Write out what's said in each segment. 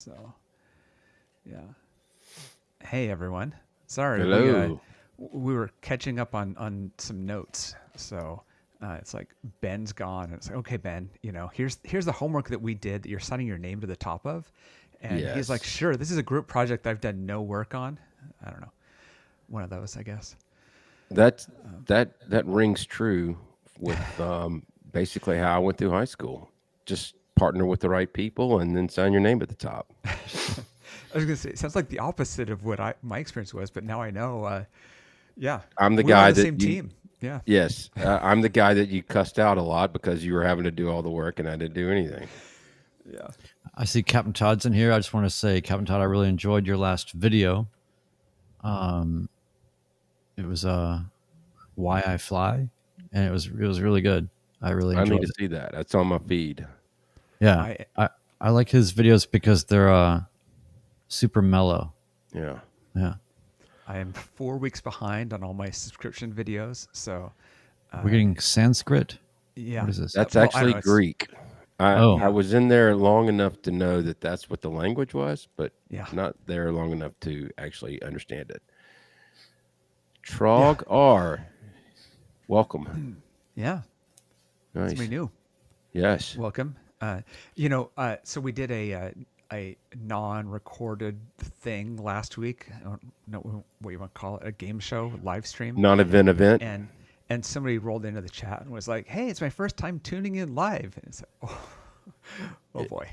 So, yeah. Hey, everyone. Sorry, Hello. we were catching up on some notes. So it's like Ben's gone, and it's like, okay, Ben, here's the homework that we did that you're signing your name to the top of, and he's like, Yes, sure, this is a group project that I've done no work on. I don't know, one of those, I guess. that that rings true with basically how I went through high school. Just partner with the right people and then sign your name at the top. I was gonna say, it sounds like the opposite of what my experience was, but now I know. Yeah, I'm the we were on guy the that same you. team. Yeah, Yes, I'm the guy that you cussed out a lot because you were having to do all the work and I didn't do anything. yeah. I see Captain Todd's in here. I just want to say, Captain Todd, I really enjoyed your last video. It was Why I Fly, and it was really good. I really I need enjoyed to it. see that. That's on my feed. Yeah, I I like his videos because they're super mellow. Yeah, Yeah, I am 4 weeks behind on all my subscription videos, so we're uh, getting Sanskrit. yeah. What is this? that's Well, I don't actually know. It's Greek. I Oh, yeah, was in there long enough to know that that's what the language was, but yeah, not there long enough to actually understand it. yeah, Trog R, welcome. yeah. Somebody Nice. new. Yes. Welcome. So we did a non-recorded thing last week. I don't know what you want to call it, a game show live stream, Non-event event. and and somebody rolled into the chat and was like, "Hey, it's my first time tuning in live." And it's like, oh boy,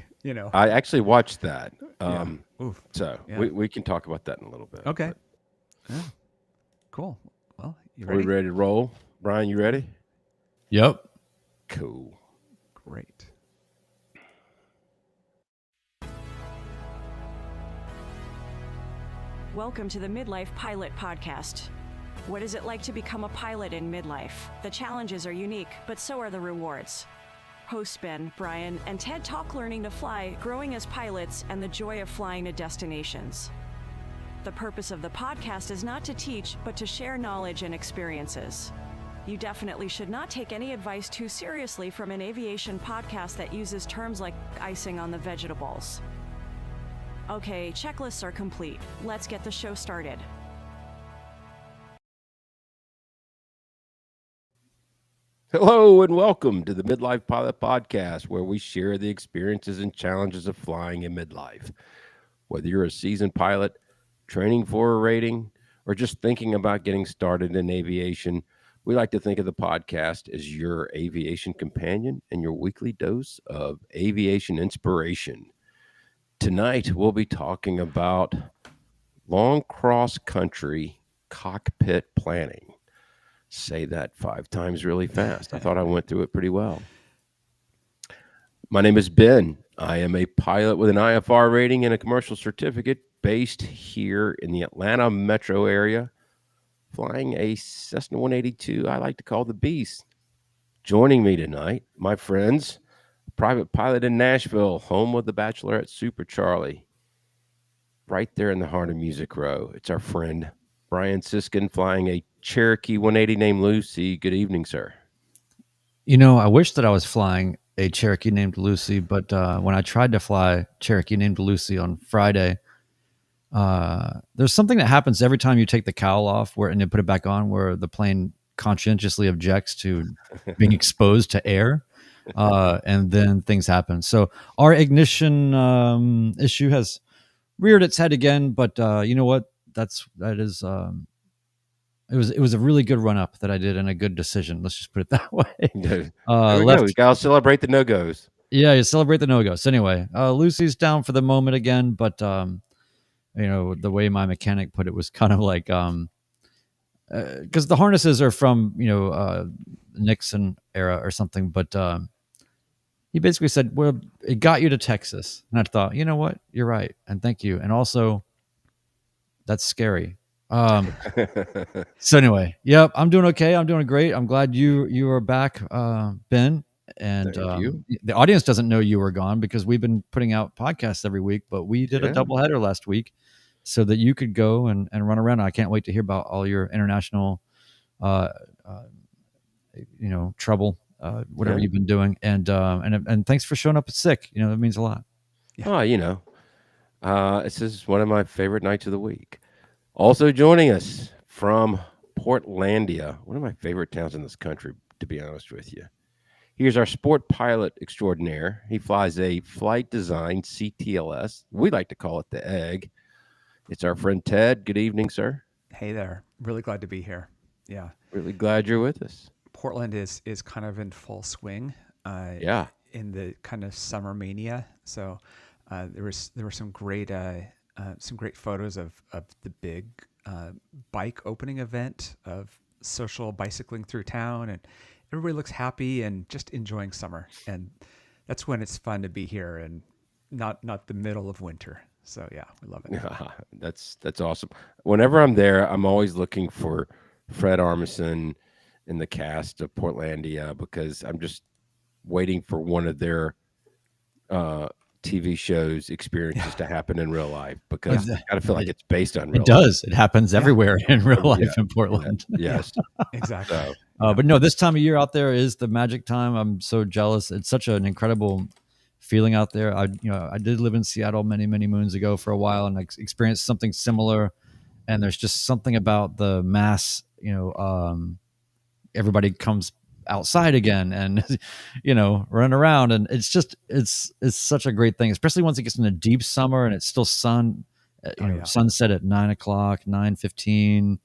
I actually watched that. yeah, oof, So yeah, we can talk about that in a little bit. okay, But yeah, cool. Well, you are we ready? ready to roll? Brian, you ready? yep. Cool. Great. Welcome to the Midlife Pilot Podcast. What is it like to become a pilot in midlife? The challenges are unique, but so are the rewards. Hosts Ben, Brian, and Ted talk learning to fly, growing as pilots, and the joy of flying to destinations. The purpose of the podcast is not to teach, but to share knowledge and experiences. You definitely should not take any advice too seriously from an aviation podcast that uses terms like icing on the vegetables. Okay, checklists are complete. Let's get the show started. Hello and welcome to the Midlife Pilot Podcast, where we share the experiences and challenges of flying in midlife. Whether you're a seasoned pilot, training for a rating, or just thinking about getting started in aviation, we like to think of the podcast as your aviation companion and your weekly dose of aviation inspiration. Tonight, we'll be talking about long cross country cockpit planning. Say that 5 times really fast. I thought I went through it pretty well. My name is Ben. I am a pilot with an IFR rating and a commercial certificate based here in the Atlanta metro area, flying a Cessna 182 I like to call the Beast. Joining me tonight, my friends, private pilot in Nashville, home of the Bachelorette Super Charlie, right there in the heart of Music Row. It's our friend Brian Siskin flying a Cherokee 180 named Lucy. Good evening, sir. I wish that I was flying a Cherokee named Lucy, but when I tried to fly Cherokee named Lucy on Friday, there's something that happens every time you take the cowl off and then put it back on, where the plane conscientiously objects to being exposed to air, and then things happen. So our ignition issue has reared its head again, but you know what? That is. It was a really good run up that I did and a good decision. Let's just put it that way. There we go. We Left, got to celebrate the no goes. yeah, you celebrate the no go. So anyway, Lucy's down for the moment again, but the way my mechanic put it was kind of like because the harnesses are from Nixon era or something, but he basically said, "Well, it got you to Texas," and I thought, you know what, you're right, and thank you, and also that's scary. So anyway, yep, I'm doing okay. I'm doing great. I'm glad you are back, Ben. And Thank you. the audience doesn't know you were gone because we've been putting out podcasts every week, but we did a Yeah. doubleheader last week so that you could go and run around. I can't wait to hear about all your international, uh, uh, trouble, whatever Yeah. you've been doing. And thanks for showing up sick. That means a lot. Oh, This is one of my favorite nights of the week. Also joining us from Portlandia, one of my favorite towns in this country, to be honest with you. Here's our sport pilot extraordinaire. He flies a Flight Design CTLS. We like to call it the Egg. It's our friend Ted. Good evening, sir. Hey there. Really glad to be here. Yeah. Really glad you're with us. Portland is kind of in full swing. Yeah. In the kind of summer mania. So there were some great photos of the big bike opening event of social bicycling through town, and everybody looks happy and just enjoying summer. And that's when it's fun to be here and not the middle of winter. So yeah, we love it. That's awesome. Whenever I'm there, I'm always looking for Fred Armisen in the cast of Portlandia because I'm just waiting for one of their TV shows experiences to happen in real life because I gotta feel like it's based on real It life. does. It happens everywhere in real life in Portland. Yes. Exactly. So, But no, this time of year out there is the magic time. I'm so jealous. It's such an incredible feeling out there. I did live in Seattle many moons ago for a while, and I experienced something similar. And there's just something about the mass. Everybody comes outside again and run around, and it's such a great thing, especially once it gets into deep summer and it's still sunset at 9:00, 9:15.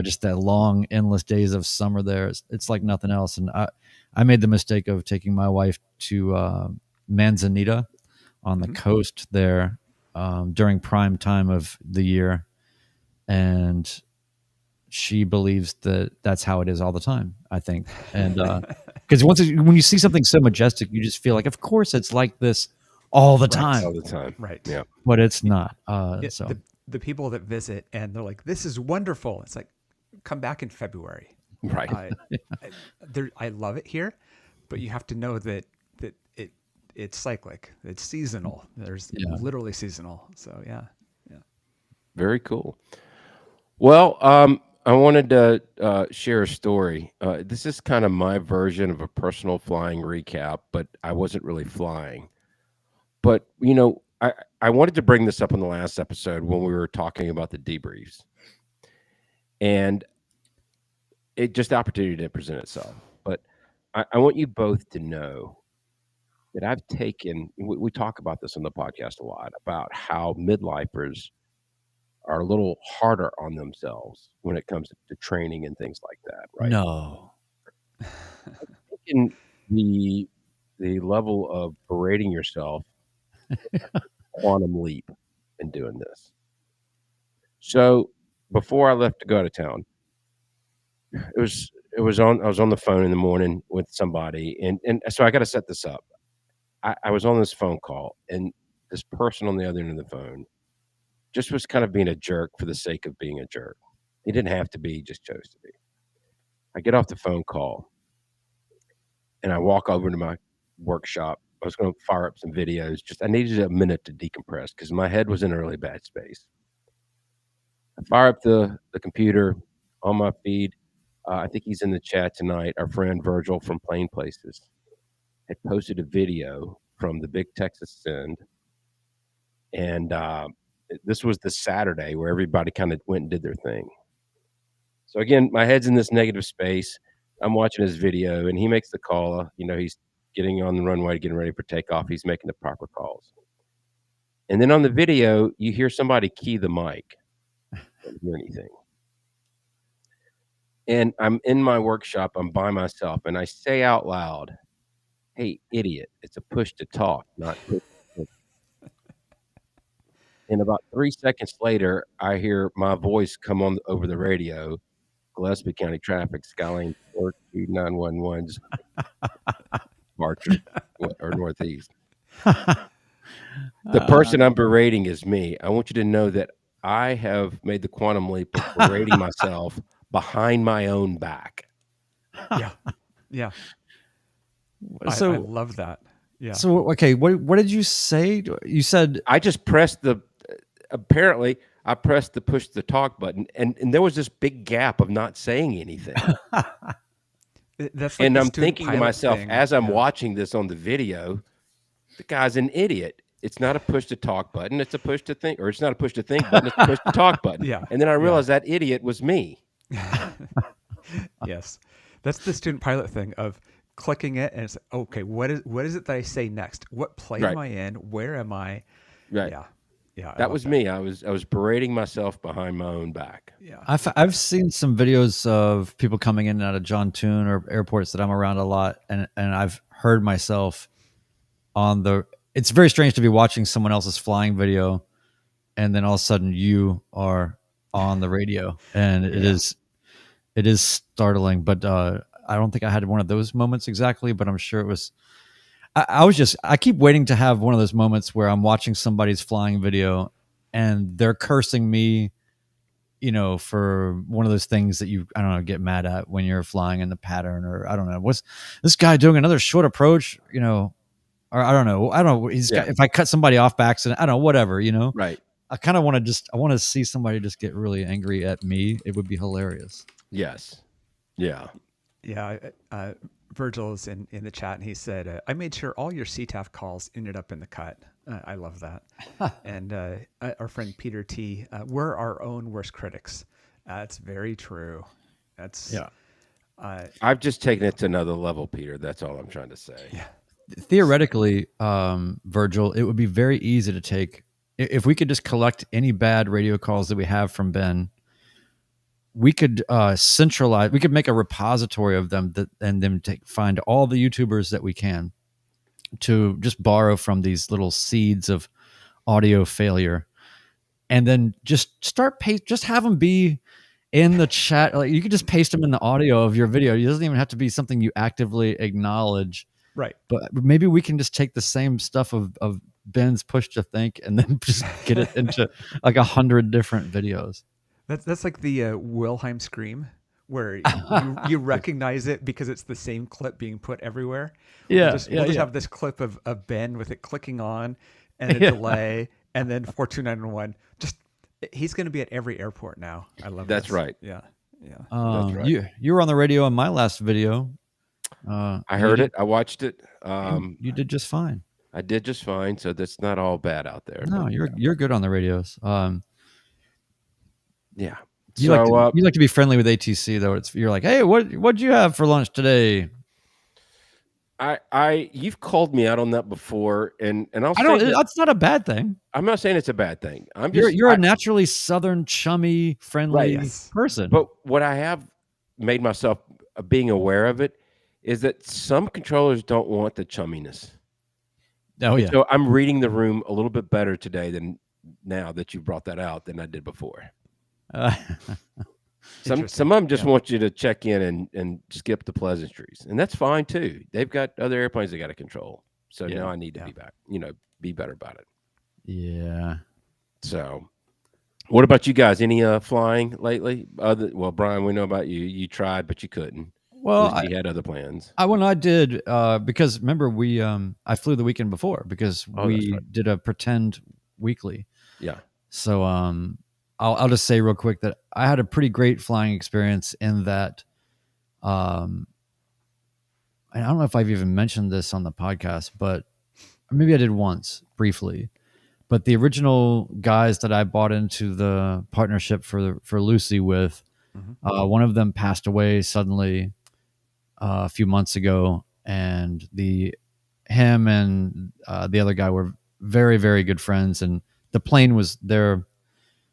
Just that long endless days of summer there. It's like nothing else. And I made the mistake of taking my wife to Manzanita on the coast there during prime time of the year, and she believes that that's how it is all the time, I think. And because when you see something so majestic, you just feel like, of course, it's like this all the time. all the time. Right. Yeah. But it's not. So the people that visit and they're like, "This is wonderful." It's like, come back in February. Right. I love it here, but you have to know that it's cyclic. It's seasonal. There's literally seasonal. So yeah. Very cool. Well, I wanted to share a story. This is kind of my version of a personal flying recap, but I wasn't really flying. But, I wanted to bring this up in the last episode when we were talking about the debriefs. And it just the opportunity to present itself. But I want you both to know that I've taken, we talk about this on the podcast a lot, about how midlifers are a little harder on themselves when it comes to training and things like that, right? No. Taking the level of berating yourself, quantum leap in doing this. So before I left to go out of town, I was on the phone in the morning with somebody, and so I got to set this up. I was on this phone call, and this person on the other end of the phone just was kind of being a jerk for the sake of being a jerk. He didn't have to be, he just chose to be. I get off the phone call and I walk over to my workshop. I was going to fire up some videos. I needed a minute to decompress because my head was in a really bad space. I fire up the computer on my feed. I think he's in the chat tonight. Our friend Virgil from Plain Places had posted a video from the Big Texas Send. And this was the Saturday where everybody kind of went and did their thing. So again, my head's in this negative space. I'm watching his video, and he makes the call. He's getting on the runway, getting ready for takeoff. He's making the proper calls. And then on the video, you hear somebody key the mic. Don't hear anything. And I'm in my workshop. I'm by myself, and I say out loud, "Hey, idiot, it's a push to talk, not push to." And about 3 seconds later, I hear my voice come on over the radio. Gillespie County Traffic, Skylane 42911's departure or northeast. The person I'm berating is me. I want you to know that I have made the quantum leap of berating myself behind my own back. Yeah. So I love that. Yeah. So okay, what did you say? You said I just pressed apparently I pressed the push the talk button, and there was this big gap of not saying anything. That's like and the I'm student thinking to pilot myself thing. as I'm watching this on the video, the guy's an idiot. it's not a push to talk button. It's a push to think, or it's not a push to think button. It's a push to talk button. Yeah. And then I realized that idiot was me. Yes. That's the student pilot thing of clicking it and it's okay, what is it that I say next? What plane am I in? Where am I? Right. Yeah. Yeah. That was me. I was berating myself behind my own back. Yeah. I've seen some videos of people coming in and out of John Tune or airports that I'm around a lot, and I've heard myself on the. It's very strange to be watching someone else's flying video, and then all of a sudden you are on the radio, and it is startling. But I don't think I had one of those moments exactly, but I'm sure it was. I keep waiting to have one of those moments where I'm watching somebody's flying video and they're cursing me, for one of those things that I don't know, get mad at when you're flying in the pattern, or I don't know, what's this guy doing another short approach, or I don't know. If I cut somebody off by accident, I don't know, whatever, Right. I kind of want to see somebody just get really angry at me. It would be hilarious. Yes. Yeah. Yeah. Virgil is in the chat and he said, I made sure all your CTAF calls ended up in the cut. I love that. And our friend Peter T, we're our own worst critics. That's very true. That's I've just taken it to another level, Peter. That's all I'm trying to say. Yeah. Theoretically, Virgil, it would be very easy to take if we could just collect any bad radio calls that we have from Ben. We could centralize. We could make a repository of them and then find all the YouTubers that we can to just borrow from these little seeds of audio failure, and then just just have them be in the chat. Like you could just paste them in the audio of your video. It doesn't even have to be something you actively acknowledge. Right. But maybe we can just take the same stuff of Ben's push to think and then just get it into like 100 different videos. That's like the Wilhelm scream, where you recognize it because it's the same clip being put everywhere. We'll just have this clip of Ben with it clicking on and a delay, and then 42911. Just he's going to be at every airport now. I love That's this. right. Yeah. That's right. You were on the radio in my last video. I heard it. I watched it. You did just fine. I did just fine. So that's not all bad out there. No, you're good on the radios. Yeah. You like to be friendly with ATC though. You're like, hey, what'd you have for lunch today? You've called me out on that before, and that's not a bad thing. I'm not saying it's a bad thing. You're a naturally Southern, chummy, friendly person. But what I have made myself being aware of it is that some controllers don't want the chumminess. Oh yeah. So I'm reading the room a little bit better today now that you brought that out than I did before. Some of them just want you to check in and skip the pleasantries, and that's fine too. They've got other airplanes they got to control, so now I need to be back. Be better about it. Yeah. So, what about you guys? Any flying lately? Brian, we know about you. You tried, but you couldn't. Well, you had other plans. I did because remember I flew the weekend before because we did a pretend weekly. Yeah. So I'll just say real quick that I had a pretty great flying experience in that. I don't know if I've even mentioned this on the podcast, but maybe I did once briefly. But the original guys that I bought into the partnership for Lucy with, one of them passed away suddenly a few months ago, and him and the other guy were very, very good friends, and the plane was their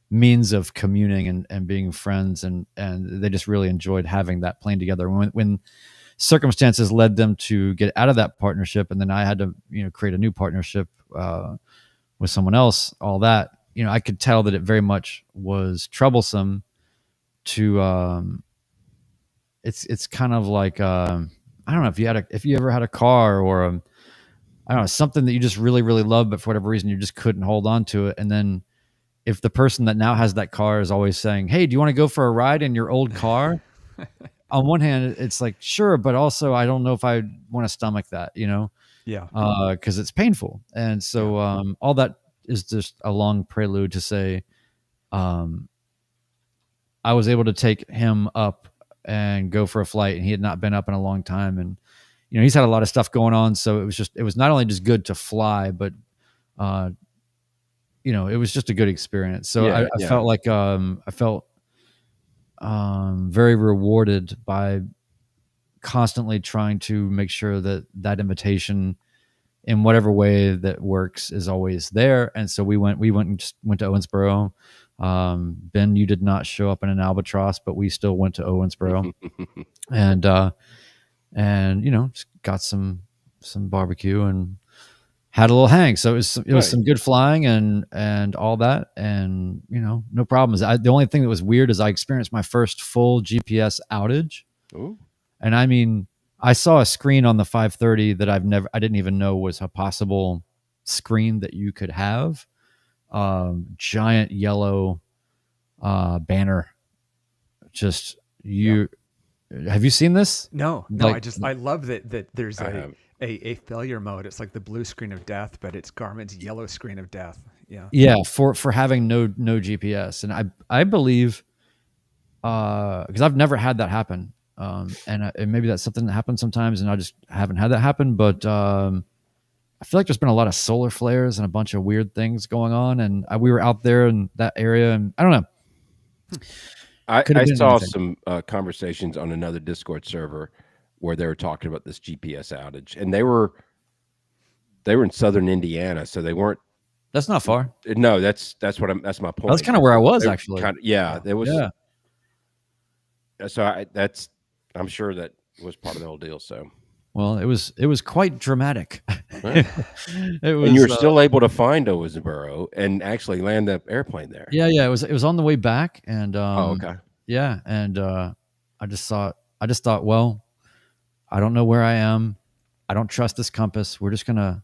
means of communing and being friends, and they just really enjoyed having that plane together. When circumstances led them to get out of that partnership, and then I had to create a new partnership with someone else, all that, I could tell that it very much was troublesome to it's kind of like I don't know if you ever had a car or I don't know, something that you just really, really love, but for whatever reason you just couldn't hold on to it, and then if the person that now has that car is always saying, hey, do you want to go for a ride in your old car? On one hand, it's like, sure, but also I don't know if I want to stomach that, Yeah. Because it's painful. And so all that is just a long prelude to say I was able to take him up and go for a flight, and he had not been up in a long time. And, he's had a lot of stuff going on. So it was not only just good to fly, but it was just a good experience. So Yeah, I felt like I felt very rewarded by constantly trying to make sure that invitation in whatever way that works is always there. And so we went and just went to Owensboro. Ben, you did not show up in an albatross, but we still went to Owensboro and just got some barbecue and had a little hang. So it was some good flying and all that. And, no problems. The only thing that was weird is I experienced my first full GPS outage. Ooh. And I mean, I saw a screen on the 530 that I didn't even know was a possible screen that you could have. Giant yellow banner. Just have you seen this? No, I love that there's a failure mode. It's like the blue screen of death, but it's Garmin's yellow screen of death. Yeah, for having no GPS. And I believe because I've never had that happen. And maybe that's something that happens sometimes, and I just haven't had that happen. But I feel like there's been a lot of solar flares and a bunch of weird things going on, and we were out there in that area, and I don't know. I saw some conversations on another Discord server where they were talking about this GPS outage, and they were in southern Indiana, so they weren't. That's not far. No, that's my point. That's kind of where I was actually. There was. Yeah. So I'm sure that was part of the whole deal. So, well, it was quite dramatic. Right. And you're still able to find Owensboro and actually land the airplane there. Yeah. It was on the way back, and okay. Yeah, and I just thought, well, I don't know where I am. I don't trust this compass. We're just gonna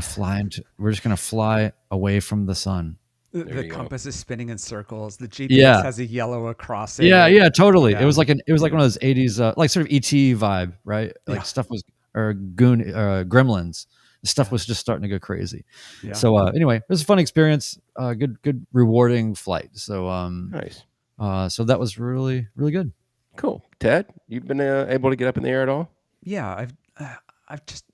fly away from the sun. The compass is spinning in circles. The GPS has a yellow across it. Yeah, totally. Yeah. It was like one of those 80s, like sort of ET vibe, right? Like stuff was, or Gremlins. Stuff was just starting to go crazy. Yeah. So anyway, it was a fun experience. Good rewarding flight. So nice. So that was really, really good. Cool. Ted, you've been able to get up in the air at all? Yeah, I've just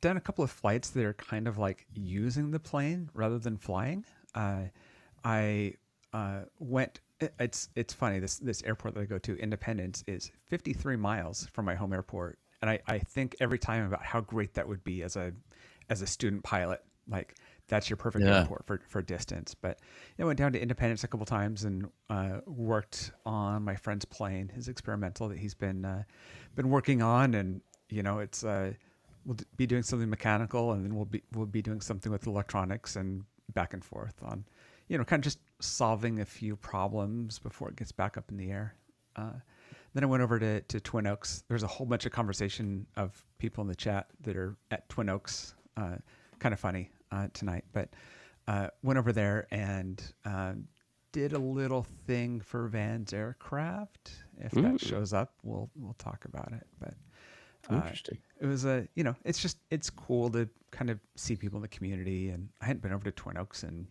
done a couple of flights that are kind of like using the plane rather than flying. I went. It's funny. This airport that I go to, Independence, is 53 miles from my home airport, and I think every time about how great that would be as a student pilot. Like that's your perfect airport for distance. But I went down to Independence a couple times and worked on my friend's plane, his experimental that he's been working on, and it's we'll be doing something mechanical, and then we'll be doing something with electronics and back and forth on, kind of just solving a few problems before it gets back up in the air. Then I went over to Twin Oaks. There's a whole bunch of conversation of people in the chat that are at Twin Oaks. Kind of funny tonight, but went over there and did a little thing for Van's aircraft. If that shows up, we'll talk about it. But interesting. It was it's cool to kind of see people in the community, and I hadn't been over to Twin Oaks in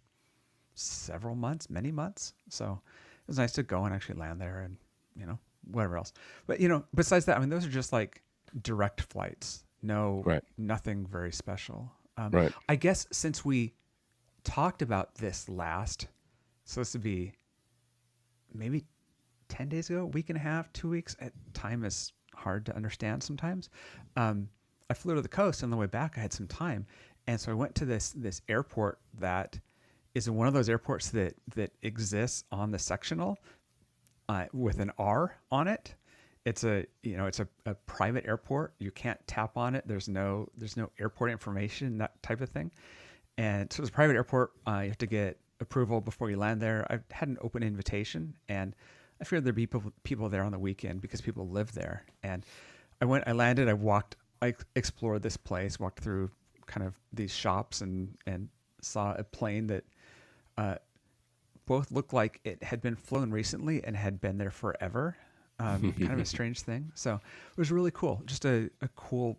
many months, so it was nice to go and actually land there, and whatever else. But besides that, I mean, those are just like direct flights. Nothing very special. Right. I guess since we talked about this last, so this would be maybe 10 days ago, week and a half, 2 weeks. Time is hard to understand sometimes. I flew to the coast, and on the way back I had some time, and so I went to this airport that is one of those airports that exists on the sectional with an R on it. It's a private airport. You can't tap on it. There's no airport information, that type of thing. And so it's a private airport. You have to get approval before you land there. I had an open invitation, and I figured there'd be people there on the weekend because people live there. And I landed, I explored this place, walked through kind of these shops and saw a plane that both looked like it had been flown recently and had been there forever. Kind of a strange thing. So it was really cool. Just a cool,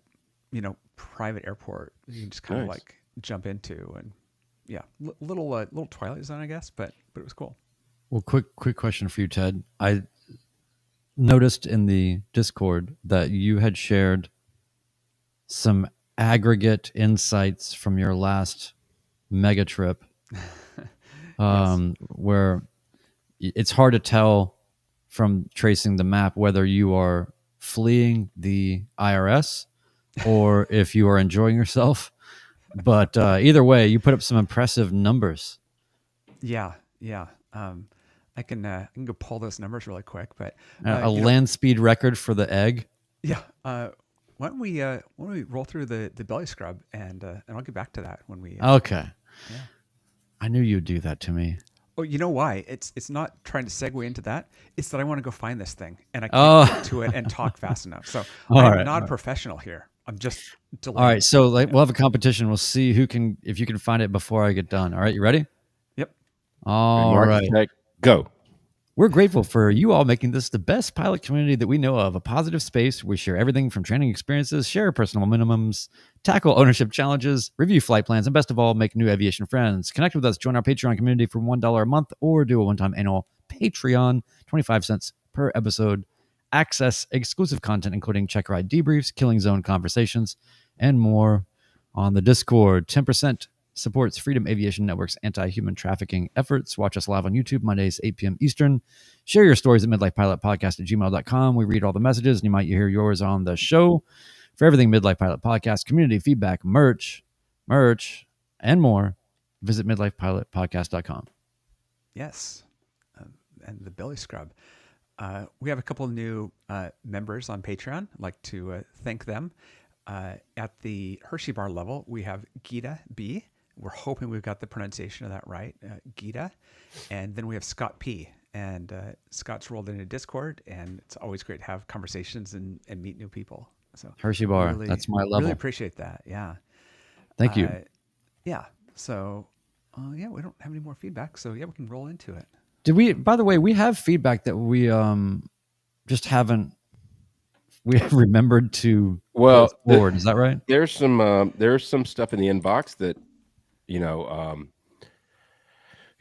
private airport you can just kind of like jump into, and little Twilight Zone, I guess, but it was cool. Well, quick question for you, Ted. I noticed in the Discord that you had shared some aggregate insights from your last mega trip, where it's hard to tell from tracing the map whether you are fleeing the IRS or if you are enjoying yourself. But either way, you put up some impressive numbers. Yeah. I can go pull those numbers really quick, but A land speed record for the egg. yeah. Why don't we roll through the belly scrub and I'll get back to that when we. Okay. Yeah. I knew you'd do that to me. Oh, you know why? It's not trying to segue into that. It's that I want to go find this thing and I can't get to it and talk fast enough. So I'm not a professional here. I'm just delaying. All right. So we'll have a competition. We'll see if you can find it before I get done. All right. You ready? Yep. All right. Go. We're grateful for you all making this the best pilot community that we know of, a positive space. We share everything from training experiences, share personal minimums, tackle ownership challenges, review flight plans, and best of all, make new aviation friends. Connect with us, join our Patreon community for $1 a month, or do a one-time annual Patreon, 25 cents per episode. Access exclusive content, including check ride debriefs, killing zone conversations, and more on the Discord. 10% supports Freedom Aviation Network's anti-human trafficking efforts. Watch us live on YouTube, Mondays, 8 p.m. Eastern. Share your stories at midlifepilotpodcast@gmail.com. We read all the messages, and you might hear yours on the show. For everything Midlife Pilot Podcast, community feedback, merch, and more, visit midlifepilotpodcast.com. Yes. And the belly scrub. We have a couple of new members on Patreon. I'd like to thank them. At the Hershey Bar level, we have Gita B. We're hoping we've got the pronunciation of that right, Gita. And then we have Scott P. And Scott's rolled into Discord, and it's always great to have conversations and meet new people. So Hershey Bar, really, that's my level. Really appreciate that. Yeah. Thank you. Yeah. So, we don't have any more feedback. So, we can roll into it. Did we? By the way, we have feedback that we just haven't. We have remembered to forward. Is that right? There's some stuff in the inbox that,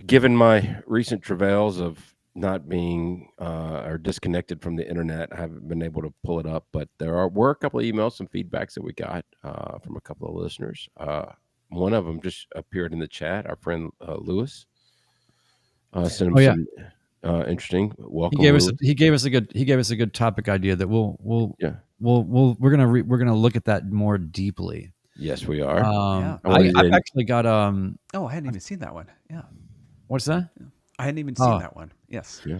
given my recent travails of not being or disconnected from the internet, I haven't been able to pull it up. But were a couple of emails, some feedbacks that we got from a couple of listeners. One of them just appeared in the chat. Our friend Lewis sent him some interesting. Welcome. He gave us a good topic idea that we're gonna look at that more deeply. Yes, we are. I've actually got I hadn't even seen that one. Yeah. What's that? I hadn't even seen that one. Yes. Yeah.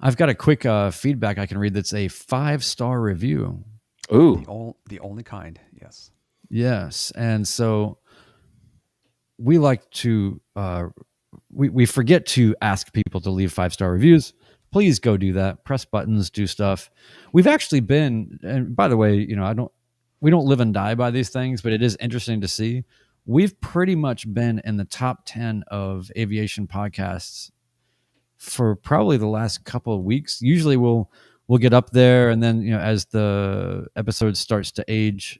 I've got a quick feedback I can read. That's a 5-star review. Ooh. The only kind. Yes. Yes, and so we like to. We forget to ask people to leave 5-star reviews. Please go do that. Press buttons, do stuff. We've actually been, and by the way, we don't live and die by these things, but it is interesting to see. We've pretty much been in the top 10 of aviation podcasts for probably the last couple of weeks. Usually we'll get up there, and then as the episode starts to age,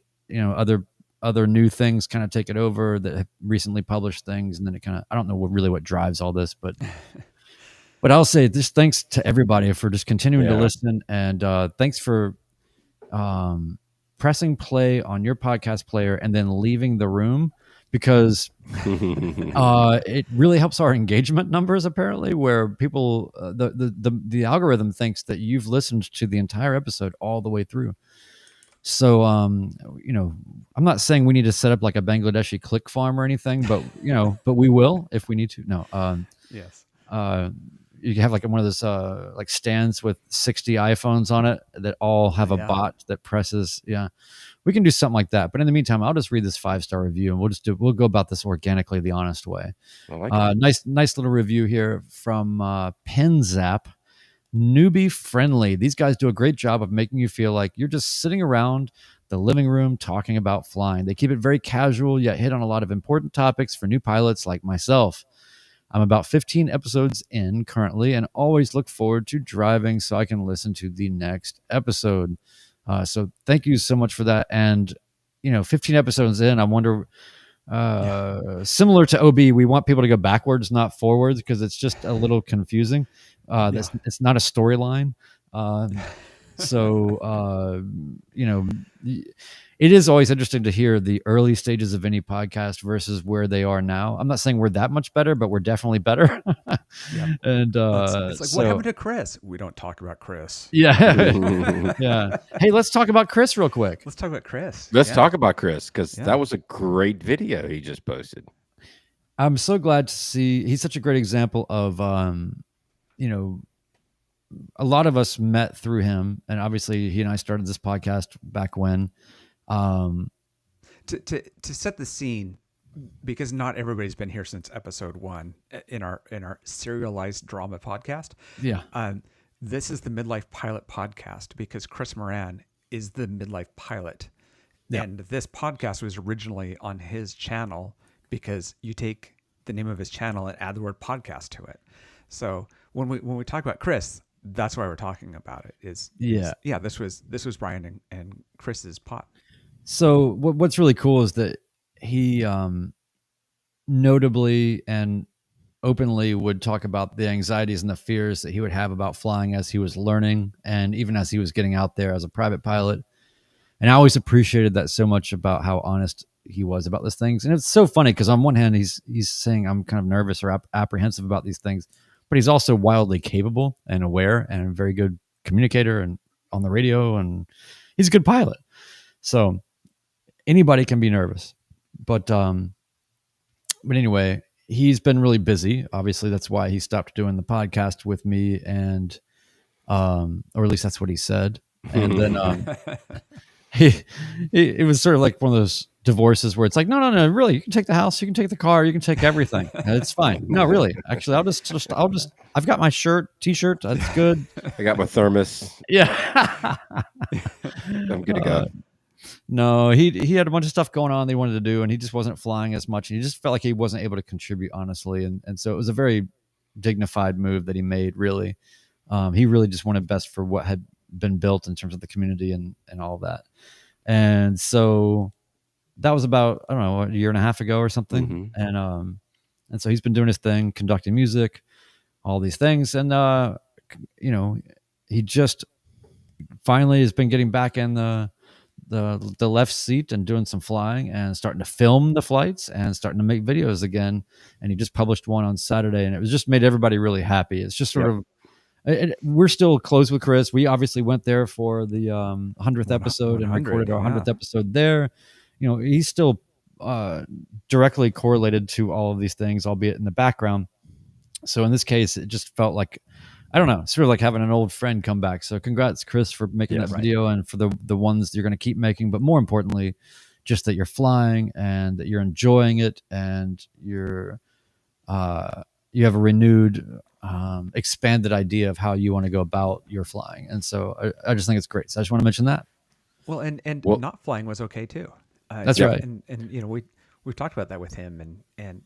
other new things kind of take it over that have recently published things. And then it kind of, I don't know what drives all this, but I'll say just thanks to everybody for just continuing to listen. And thanks for pressing play on your podcast player and then leaving the room, because it really helps our engagement numbers, apparently, where people, the algorithm thinks that you've listened to the entire episode all the way through. So, I'm not saying we need to set up like a Bangladeshi click farm or anything, but but we will if we need to. No. Yes. You have like one of those like stands with 60 iPhones on it that all have a bot that presses. Yeah, we can do something like that. But in the meantime, I'll just read this 5-star review, and we'll go about this organically, the honest way. I like it. Nice little review here from Penzap. Newbie friendly. These guys do a great job of making you feel like you're just sitting around the living room talking about flying. They keep it very casual, yet hit on a lot of important topics for new pilots like myself. I'm about 15 episodes in currently and always look forward to driving so I can listen to the next episode. So thank you so much for that. And, 15 episodes in, I wonder, similar to OB, we want people to go backwards, not forwards, because it's just a little confusing. It's not a storyline. So, it is always interesting to hear the early stages of any podcast versus where they are now. I'm not saying we're that much better, but we're definitely better. Yep. And It's like, what happened to Chris? We don't talk about Chris. Yeah. Yeah. Hey, let's talk about Chris real quick. Let's talk about Chris. Let's talk about Chris, because Yeah. that was a great video he just posted. I'm so glad to see he's such a great example of, a lot of us met through him, and obviously he and I started this podcast back when. To set the scene, because not everybody's been here since episode 1 in our serialized drama podcast. Yeah. This is the Midlife Pilot podcast because Chris Moran is the Midlife Pilot. Yeah. And this podcast was originally on his channel because you take the name of his channel and add the word podcast to it. So when we talk about Chris, that's why we're talking about it. This was Brian and Chris's pod. So what's really cool is that he notably and openly would talk about the anxieties and the fears that he would have about flying as he was learning and even as he was getting out there as a private pilot. And I always appreciated that so much about how honest he was about these things. And it's so funny because on one hand, he's saying I'm kind of nervous or apprehensive about these things, but he's also wildly capable and aware and a very good communicator and on the radio, and he's a good pilot. So anybody can be nervous, but anyway, he's been really busy. Obviously, that's why he stopped doing the podcast with me, and or at least that's what he said. And then it was sort of like one of those divorces where it's like, no, really, you can take the house, you can take the car, you can take everything. It's fine. No, really, actually, I've got my t-shirt. That's good. I got my thermos. Yeah. I'm good to go. No, he had a bunch of stuff going on that he wanted to do, and he just wasn't flying as much. And he just felt like he wasn't able to contribute, honestly. And so it was a very dignified move that he made, really. He really just wanted best for what had been built in terms of the community and all of that. And so that was about, I don't know, a year and a half ago or something. Mm-hmm. And so he's been doing his thing, conducting music, all these things. And, he just finally has been getting back in the left seat and doing some flying and starting to film the flights and starting to make videos again. And he just published one on Saturday, and it was just made everybody really happy. It's just sort of, we're still close with Chris. We obviously went there for the 100th episode and recorded our 100th episode there. He's still directly correlated to all of these things, albeit in the background. So in this case, it just felt like, I don't know, sort of like having an old friend come back. So congrats, Chris, for making that video and for the ones you're going to keep making. But more importantly, just that you're flying and that you're enjoying it and you have a renewed, expanded idea of how you want to go about your flying. And so I just think it's great. So I just want to mention that. Well, and not flying was okay too. That's right. And we've talked about that with him, and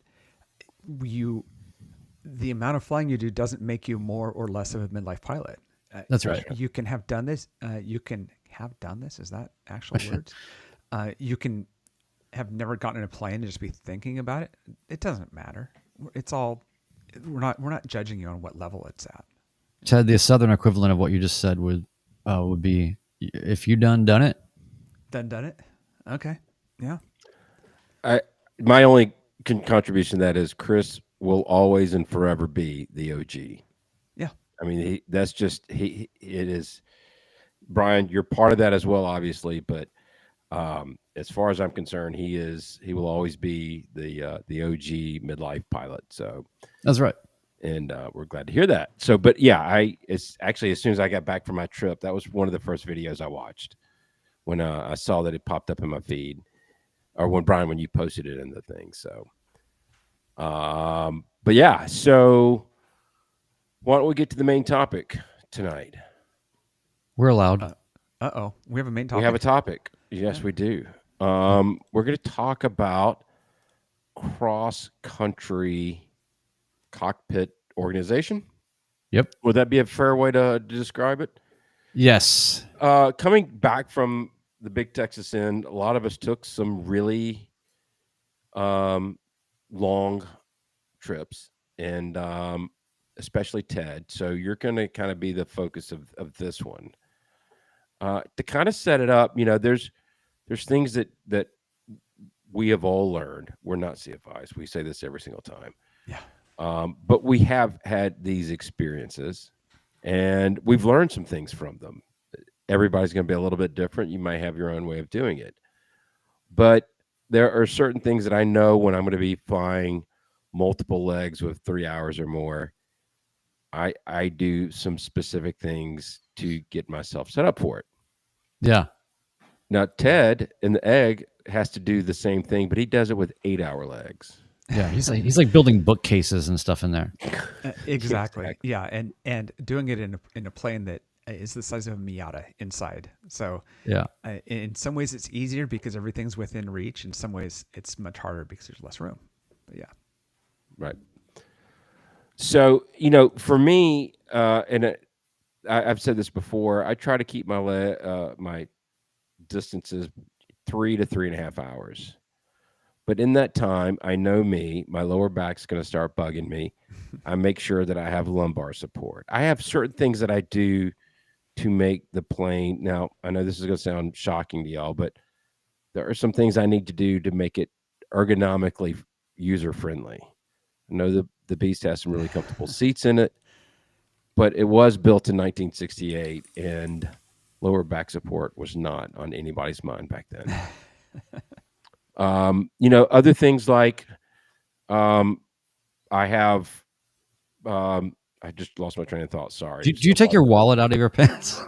the amount of flying you do doesn't make you more or less of a midlife pilot. That's right. You can have done this. Is that actual words? You can have never gotten in a plane and just be thinking about it. It doesn't matter. It's all, we're not judging you on what level it's at. Ted, the Southern equivalent of what you just said would be, if you done it. Done it. Okay. Yeah. My only contribution to that is Chris will always and forever be the OG. Yeah. I mean, it is. Brian, you're part of that as well, obviously, but as far as I'm concerned, he will always be the OG midlife pilot. So that's right. And we're glad to hear that. So, but yeah, it's actually, as soon as I got back from my trip, that was one of the first videos I watched when I saw that it popped up in my feed, or when you posted it in the thing. So, but yeah, so why don't we get to the main topic tonight? We're allowed. We have a main topic. We have a topic. Yes, we do. We're going to talk about cross-country cockpit organization. Yep. Would that be a fair way to describe it? Yes. Coming back from the big Texas end, a lot of us took some really long trips, and especially Ted. So you're going to kind of be the focus of this one. to kind of set it up, there's things that we have all learned. We're not CFIs. We say this every single time. Yeah. But we have had these experiences, and we've learned some things from them. Everybody's going to be a little bit different. You might have your own way of doing it. But there are certain things that I know when I'm going to be flying multiple legs with 3 hours or more, I do some specific things to get myself set up for it. Yeah. Now, Ted in the egg has to do the same thing, but he does it with 8-hour legs. Yeah. He's like building bookcases and stuff in there. Exactly. Yeah, and doing it in a plane that is the size of a Miata inside. So Yeah. in some ways it's easier because everything's within reach. In some ways it's much harder because there's less room. But yeah. Right. So, for me, I've said this before, I try to keep my distances 3 to 3.5 hours. But in that time, I know my lower back's going to start bugging me. I make sure that I have lumbar support. I have certain things that I do to make the plane. Now, I know this is going to sound shocking to y'all, but there are some things I need to do to make it ergonomically user-friendly. I know the Beast has some really comfortable seats in it, but it was built in 1968, and lower back support was not on anybody's mind back then. Other things like I have I just lost my train of thought. Sorry. Do you take your wallet out of your pants?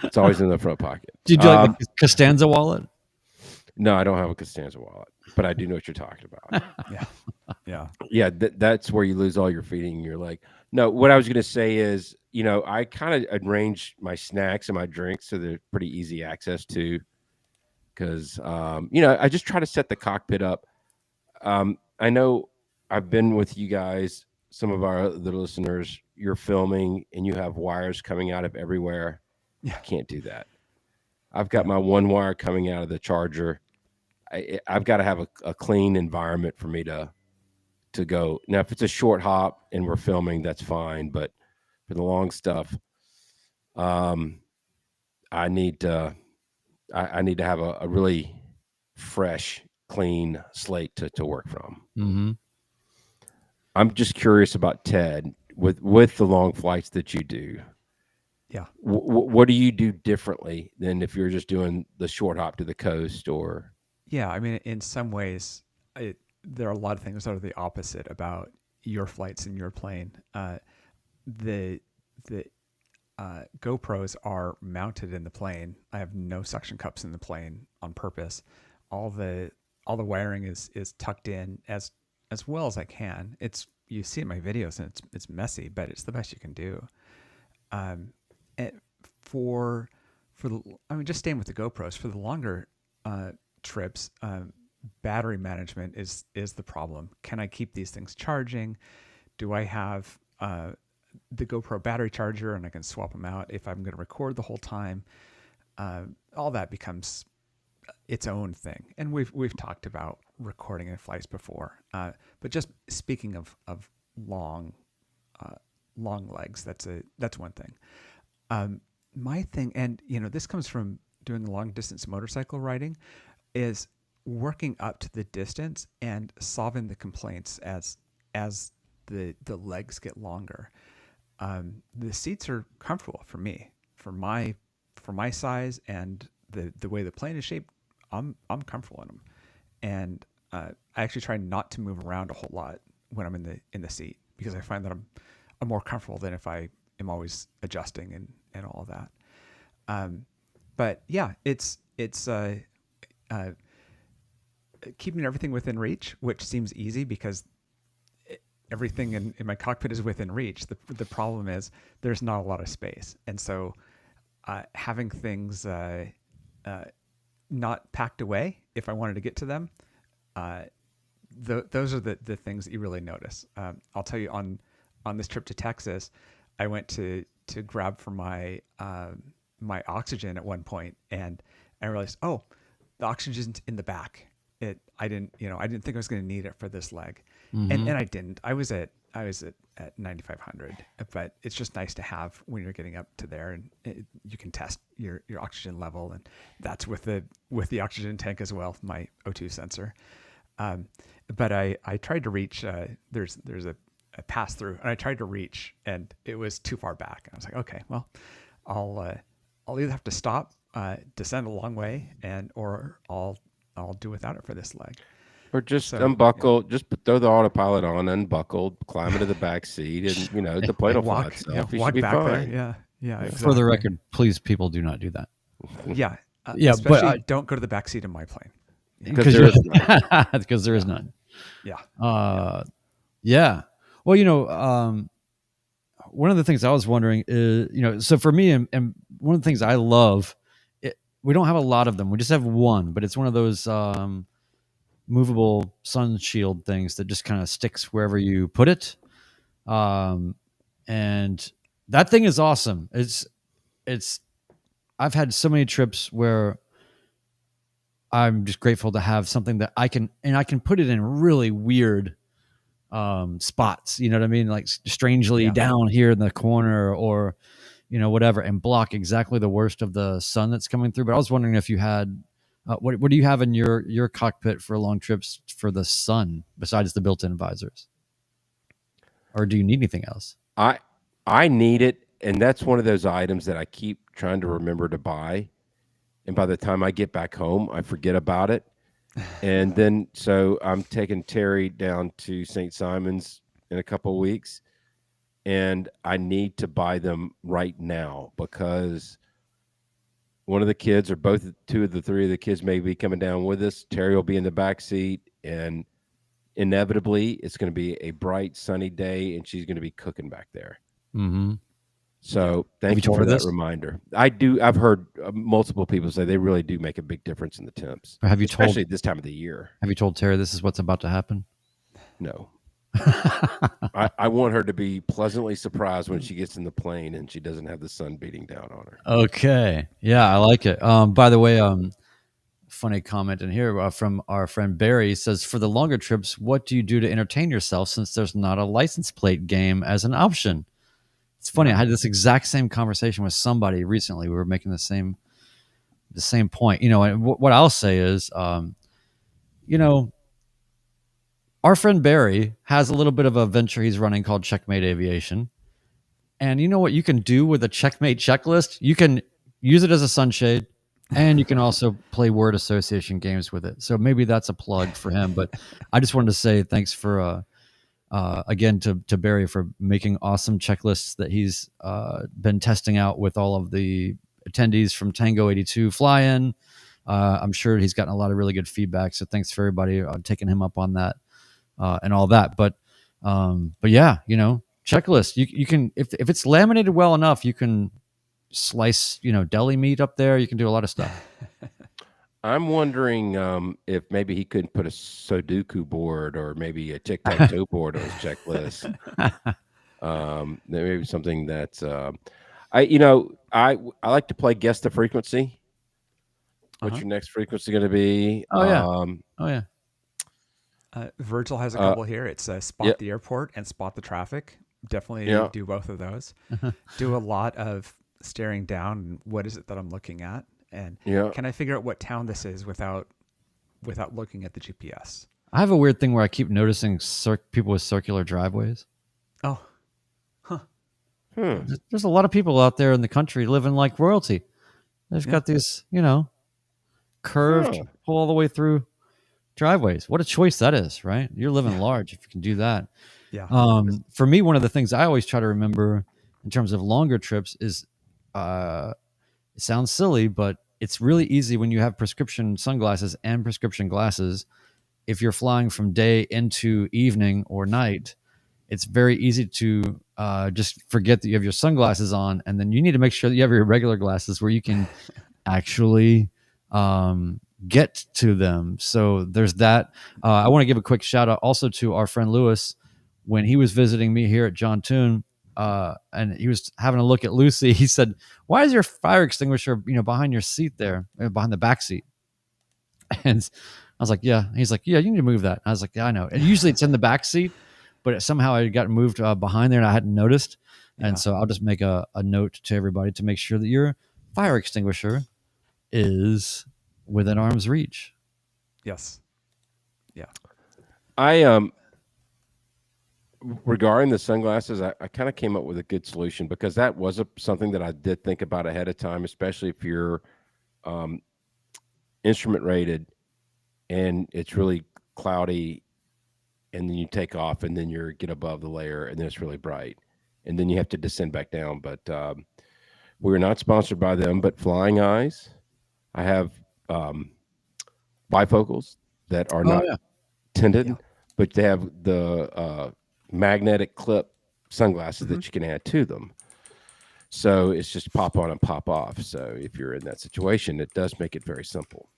It's always in the front pocket. Do you do like the Costanza wallet? No, I don't have a Costanza wallet, but I do know what you're talking about. Yeah. That's where you lose all your feeding. You're like, no. What I was going to say is, I kind of arrange my snacks and my drinks so they're pretty easy access to. Because, I just try to set the cockpit up. I know I've been with you guys, some of the listeners, you're filming and you have wires coming out of everywhere. Yeah. I can't do that. I've got my one wire coming out of the charger. I've got to have a clean environment for me to go. Now, if it's a short hop and we're filming, that's fine. But for the long stuff, I need to have a really fresh, clean slate to work from. Mm-hmm. I'm just curious about Ted with the long flights that you do. Yeah. What do you do differently than if you're just doing the short hop to the coast or? Yeah. I mean, in some ways, there are a lot of things that are the opposite about your flights in your plane. The GoPros are mounted in the plane. I have no suction cups in the plane on purpose. All the wiring is tucked in as well as I can. You see it in my videos and it's messy, but it's the best you can do. Just staying with the GoPros for the longer trips, battery management is the problem. Can I keep these things charging? Do I have the GoPro battery charger and I can swap them out if I'm going to record the whole time? All that becomes its own thing. And we've talked about recording in flights before. But just speaking of long legs, that's one thing. My thing, and this comes from doing long distance motorcycle riding, is working up to the distance and solving the complaints as the legs get longer. The seats are comfortable for me, for my size and the way the plane is shaped. I'm comfortable in them, and I actually try not to move around a whole lot when I'm in the seat because I find that I'm more comfortable than if I am always adjusting and all of that. But yeah, it's keeping everything within reach, which seems easy because everything in my cockpit is within reach. The problem is there's not a lot of space. And so having things not packed away if I wanted to get to them, those are the things that you really notice. I'll tell you on this trip to Texas, I went to grab for my my oxygen at one point, and I realized, the oxygen's in the back. I didn't think I was going to need it for this leg, Mm-hmm. and I didn't. I was at 9,500, but it's just nice to have when you're getting up to there, and you can test your oxygen level, and that's with the oxygen tank as well, my O2 sensor. But I tried to reach. There's a pass through, and I tried to reach, and it was too far back. I was like, okay, well, I'll either have to stop, descend a long way, or I'll do without it for this leg. Or just So, unbuckle, just throw the autopilot on, unbuckled, climb into the back seat, and the plate will fly Walk, itself. You walk should be back fine. there. Yeah. Exactly. For the record, please, people, do not do that. Yeah. Yeah, but especially don't go to the back seat of my plane. Because there is because there is none. Yeah. Yeah. Well, one of the things I was wondering is, so for me, and one of the things I love, we don't have a lot of them. We just have one, but it's one of those movable sun shield things that just kind of sticks wherever you put it. And that thing is awesome. I've had so many trips where I'm just grateful to have something that I can put it in really weird spots, you know what I mean? Like strangely down here in the corner, or, whatever, and block exactly the worst of the sun that's coming through. But I was wondering if you had, what do you have in your cockpit for long trips for the sun besides the built-in visors? Or do you need anything else? I need it, and that's one of those items that I keep trying to remember to buy. And by the time I get back home, I forget about it. And then, so I'm taking Terry down to St. Simon's in a couple of weeks, and I need to buy them right now because one of the kids, or two of the three of the kids, may be coming down with us. Terry will be in the back seat, and inevitably it's going to be a bright, sunny day, and she's going to be cooking back there. Mm-hmm. So thank you for that reminder. I do. I've heard multiple people say they really do make a big difference in the temps. Or especially this time of the year. Have you told Terry this is what's about to happen? No. I want her to be pleasantly surprised when she gets in the plane and she doesn't have the sun beating down on her. Okay. Yeah, I like it. By the way, funny comment in here from our friend Barry. He says, for the longer trips, what do you do to entertain yourself since there's not a license plate game as an option? It's funny. I had this exact same conversation with somebody recently. We were making the same point. And what I'll say is, our friend Barry has a little bit of a venture he's running called Checkmate Aviation. And you know what you can do with a Checkmate checklist? You can use it as a sunshade, and you can also play word association games with it. So maybe that's a plug for him. But I just wanted to say thanks for again to Barry for making awesome checklists that he's been testing out with all of the attendees from Tango 82 Fly-In. I'm sure he's gotten a lot of really good feedback. So thanks for everybody taking him up on that and all that. But yeah, checklist. You can if it's laminated well enough, you can slice deli meat up there. You can do a lot of stuff. I'm wondering if maybe he couldn't put a Sudoku board or maybe a tic-tac-toe board on his checklist. Maybe something that's I like to play guess the frequency. What's your next frequency going to be? Oh yeah. Virgil has a couple here. It's spot the airport and spot the traffic. Definitely do both of those. Do a lot of staring down. What is it that I'm looking at? And can I figure out what town this is without looking at the GPS? I have a weird thing where I keep noticing people with circular driveways. Oh, huh. There's a lot of people out there in the country living like royalty. They've got these, curved, pull all the way through driveways. What a choice that is, right? You're living large if you can do that. Yeah. For me, one of the things I always try to remember in terms of longer trips is, it sounds silly, but it's really easy when you have prescription sunglasses and prescription glasses. If you're flying from day into evening or night, it's very easy to just forget that you have your sunglasses on, and then you need to make sure that you have your regular glasses where you can actually get to them. So there's that. I want to give a quick shout out also to our friend Lewis. When he was visiting me here at John Toon, and he was having a look at Lucy, he said, "Why is your fire extinguisher, behind your seat there, behind the back seat?" And was like, yeah. He's like, yeah, you need to move that. I was like, yeah, I know. And usually it's in the back seat, but somehow it got moved behind there and I hadn't noticed. Yeah. And so I'll just make a note to everybody to make sure that your fire extinguisher is within arm's reach. Yes. Yeah. Regarding the sunglasses, I kind of came up with a good solution because that was something that I did think about ahead of time, especially if you're instrument rated and it's really cloudy and then you take off and then you get above the layer and then it's really bright and then you have to descend back down. But we're not sponsored by them, but Flying Eyes, I have bifocals that are not tinted, but they have the magnetic clip sunglasses that you can add to them. So it's just pop on and pop off. So if you're in that situation, it does make it very simple.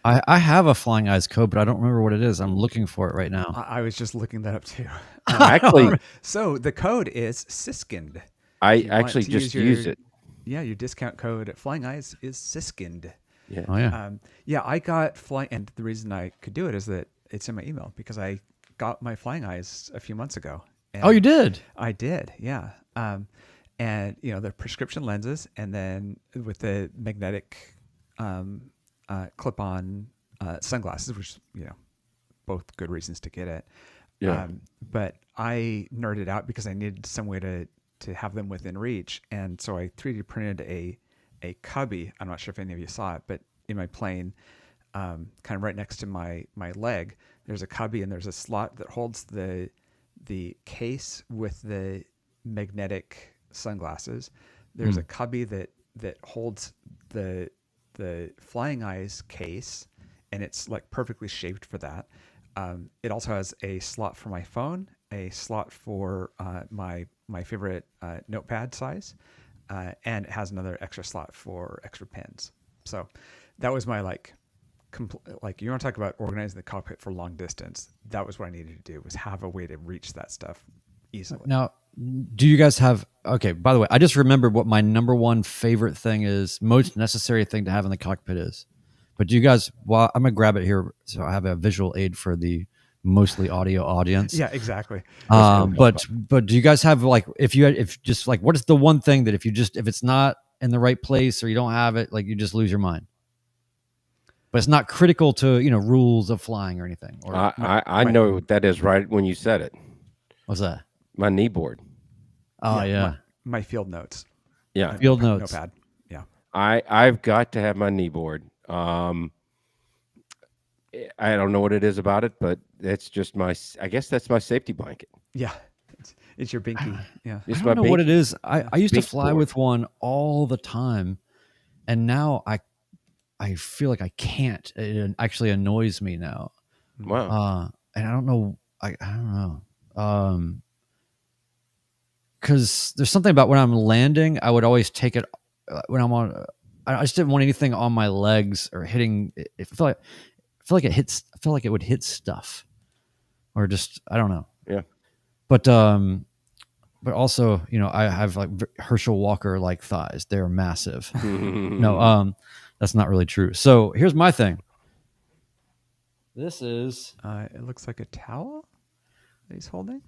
I have a Flying Eyes code, but I don't remember what it is. I'm looking for it right now. I was just looking that up too. Actually, so the code is Siskind. I actually just use it. Yeah, your discount code at Flying Eyes is Siskind. Yeah. Oh yeah. Yeah, I got Flying, and the reason I could do it is that it's in my email because I got my Flying Eyes a few months ago. And Oh, you did? I did, yeah. And the prescription lenses, and then with the magnetic clip-on sunglasses, which both good reasons to get it. Yeah. But I nerded out because I needed some way to have them within reach, and so I 3D printed a cubby. I'm not sure if any of you saw it, but in my plane, kind of right next to my leg, there's a cubby, and there's a slot that holds the case with the magnetic sunglasses. There's a cubby that holds the Flying Eyes case, and it's like perfectly shaped for that. It also has a slot for my phone, a slot for my favorite notepad size, and it has another extra slot for extra pens. So that was my you want to talk about organizing the cockpit for long distance. That was what I needed to do, was have a way to reach that stuff easily. Now, do you guys have, okay, by the way, I just remembered what my number one favorite thing is, most necessary thing to have in the cockpit is. But do you guys, well, I'm going to grab it here so I have a visual aid for the mostly audio audience. Yeah, exactly. But do you guys have what is the one thing that if it's not in the right place or you don't have it, like you just lose your mind? But it's not critical to, rules of flying or anything. Or I know what that is right when you said it. What's that? My knee board. Oh yeah. My field notes. Yeah. Field notes. Notepad. Yeah. I've got to have my knee board. I don't know what it is about it, but it's just I guess that's my safety blanket. Yeah. It's your binky. Yeah. It's I my don't know what it is. I used to bink fly board. with one all the time, and now I feel like I can't. It actually annoys me now. Wow. And I don't know. I don't know. Because there's something about when I'm landing, I would always take it when I'm on. I just didn't want anything on my legs or hitting. I feel like it hits. I feel like it would hit stuff, or just I don't know. Yeah. But also, I have like Herschel Walker like thighs. They're massive. No, that's not really true. So here's my thing. This is. It looks like a towel that he's holding.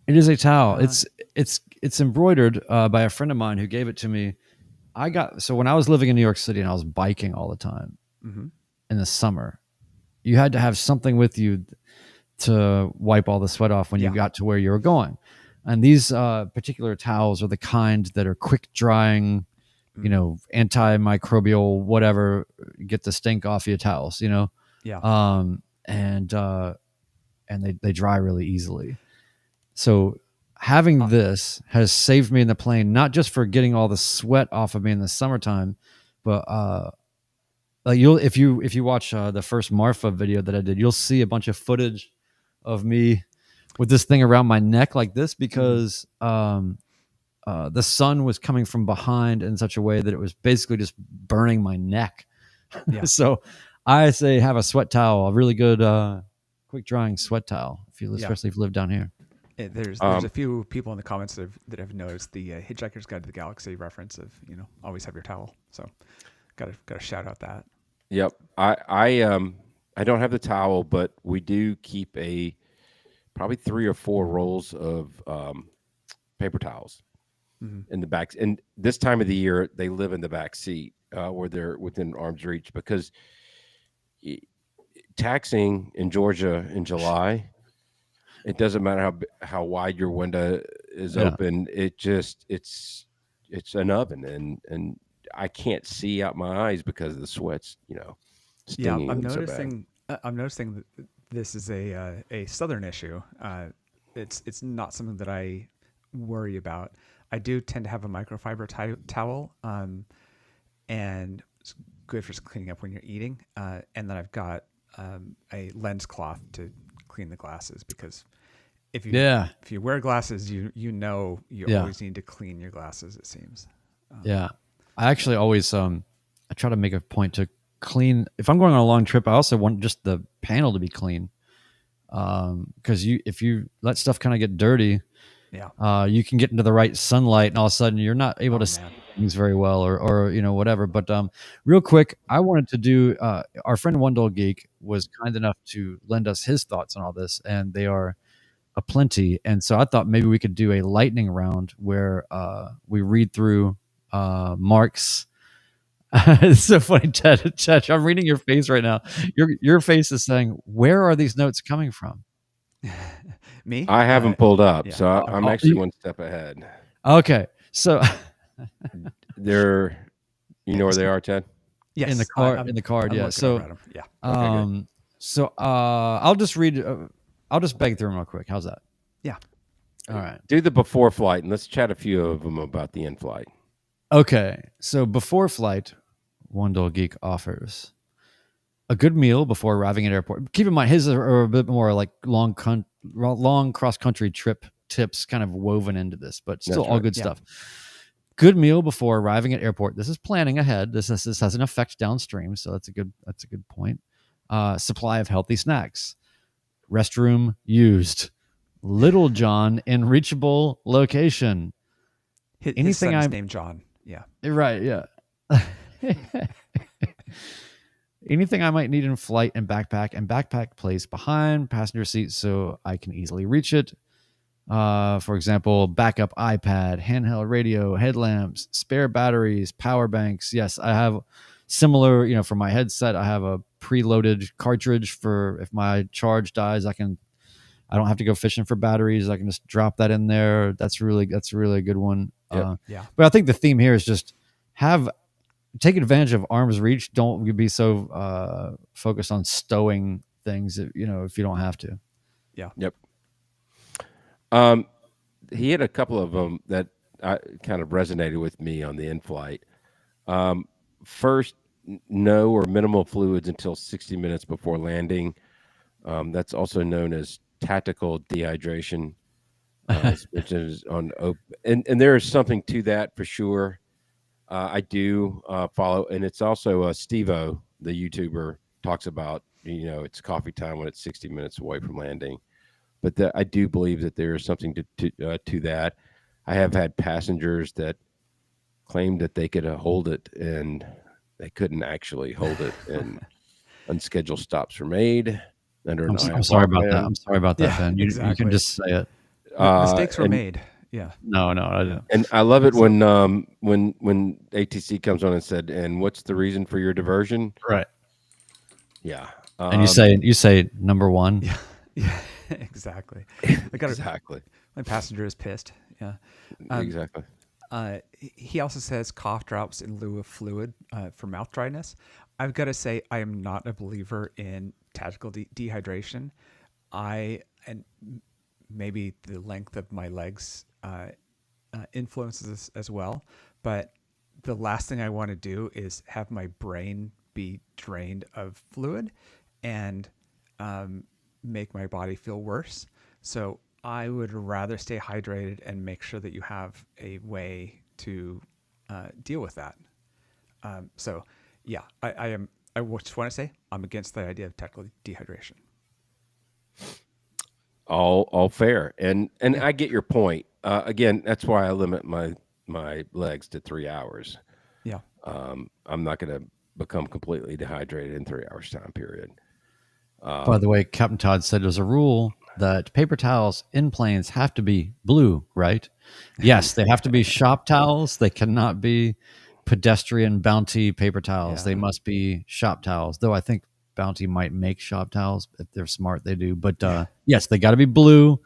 It is a towel. It's embroidered by a friend of mine who gave it to me. So when I was living in New York City and I was biking all the time in the summer, you had to have something with you to wipe all the sweat off when you got to where you were going. And these particular towels are the kind that are quick drying, antimicrobial, whatever, get the stink off your towels, Yeah. and they dry really easily. So having this has saved me in the plane, not just for getting all the sweat off of me in the summertime, but if you watch the first Marfa video that I did, you'll see a bunch of footage of me with this thing around my neck like this because the sun was coming from behind in such a way that it was basically just burning my neck. Yeah. So I say have a sweat towel, a really good quick drying sweat towel, especially if you live down here. There's a few people in the comments that have noticed the Hitchhiker's Guide to the Galaxy reference of always have your towel. So got to shout out that. Yep. I I don't have the towel, but we do keep probably 3 or 4 rolls of paper towels in the back. And this time of the year, they live in the back seat where they're within arm's reach, because taxiing in Georgia in July, it doesn't matter how wide your window is open. It's an oven, and I can't see out my eyes because of the sweats, stinging I'm them so bad. noticing. I'm noticing that this is a southern issue. It's not something that I worry about. I do tend to have a microfiber towel, and it's good for cleaning up when you're eating. And then I've got a lens cloth to clean the glasses, because if you wear glasses, you always need to clean your glasses, it seems. Yeah. I actually always I try to make a point to clean. If I'm going on a long trip, I also want just the panel to be clean. Because if you let stuff kind of get dirty, you can get into the right sunlight, and all of a sudden you're not able to see things very well, or whatever. But real quick, I wanted to do. Our friend Wendell Geek was kind enough to lend us his thoughts on all this, and they are aplenty. And so I thought maybe we could do a lightning round where we read through Mark's. It's so funny, Ted. I'm reading your face right now. Your face is saying, "Where are these notes coming from?" Me? I haven't pulled up, yeah. so I'm actually one step ahead. Okay, so They're, where they are, Ted? Yes, in the car, in the card, yeah. So, yeah. Okay, so I'll just read. I'll just beg through them real quick. How's that? Yeah. All right. Do the before flight, and let's chat a few of them about the in flight. Okay, so before flight, Wendell Geek offers a good meal before arriving at airport. Keep in mind, his are a bit more like long cross country trip tips kind of woven into this, but still all good stuff. Good meal before arriving at airport. This is planning ahead. This has an effect downstream, so that's a good point. Supply of healthy snacks. Restroom used. Little John in reachable location. His son's named John. Yeah. Right. Yeah. Anything I might need in flight, and backpack placed behind passenger seat so I can easily reach it. For example, backup iPad, handheld radio, headlamps, spare batteries, power banks. Yes, I have similar, for my headset, I have a preloaded cartridge for if my charge dies, I don't have to go fishing for batteries. I can just drop that in there. That's really a good one. Yep. But I think the theme here is just take advantage of arm's reach. Don't be so focused on stowing things, if you don't have to. Yeah. Yep. He had a couple of them that kind of resonated with me on the in-flight. First, no or minimal fluids until 60 minutes before landing. That's also known as tactical dehydration, which is and there is something to that for sure. I do follow, and it's also Steve-O, the YouTuber, talks about, it's coffee time when it's 60 minutes away from landing. But I do believe that there is something to that. I have had passengers that claimed that they could hold it, and they couldn't actually hold it, and unscheduled stops were made. I'm sorry about that. I'm sorry about that, Ben. You can just say it. Mistakes were made. Yeah. No, I didn't. And I love it when ATC comes on and said, "And what's the reason for your diversion?" Right. Yeah. And you say number one. Yeah. Exactly. Exactly. My passenger is pissed. Yeah. Exactly. He also says cough drops in lieu of fluid for mouth dryness. I've got to say, I am not a believer in tactical dehydration. And maybe the length of my legs influences this as well. But the last thing I want to do is have my brain be drained of fluid and make my body feel worse. So I would rather stay hydrated and make sure that you have a way to deal with that. I just want to say I'm against the idea of tactical dehydration. All fair, and I get your point. Again, that's why I limit my legs to 3 hours. Yeah. I'm not going to become completely dehydrated in 3 hours time period. By the way, Captain Todd said there's a rule that paper towels in planes have to be blue, right? Yes, they have to be shop towels. They cannot be pedestrian Bounty paper towels. Yeah. They must be shop towels. Though I think Bounty might make shop towels if they're smart. They do, but yes, they got to be blue.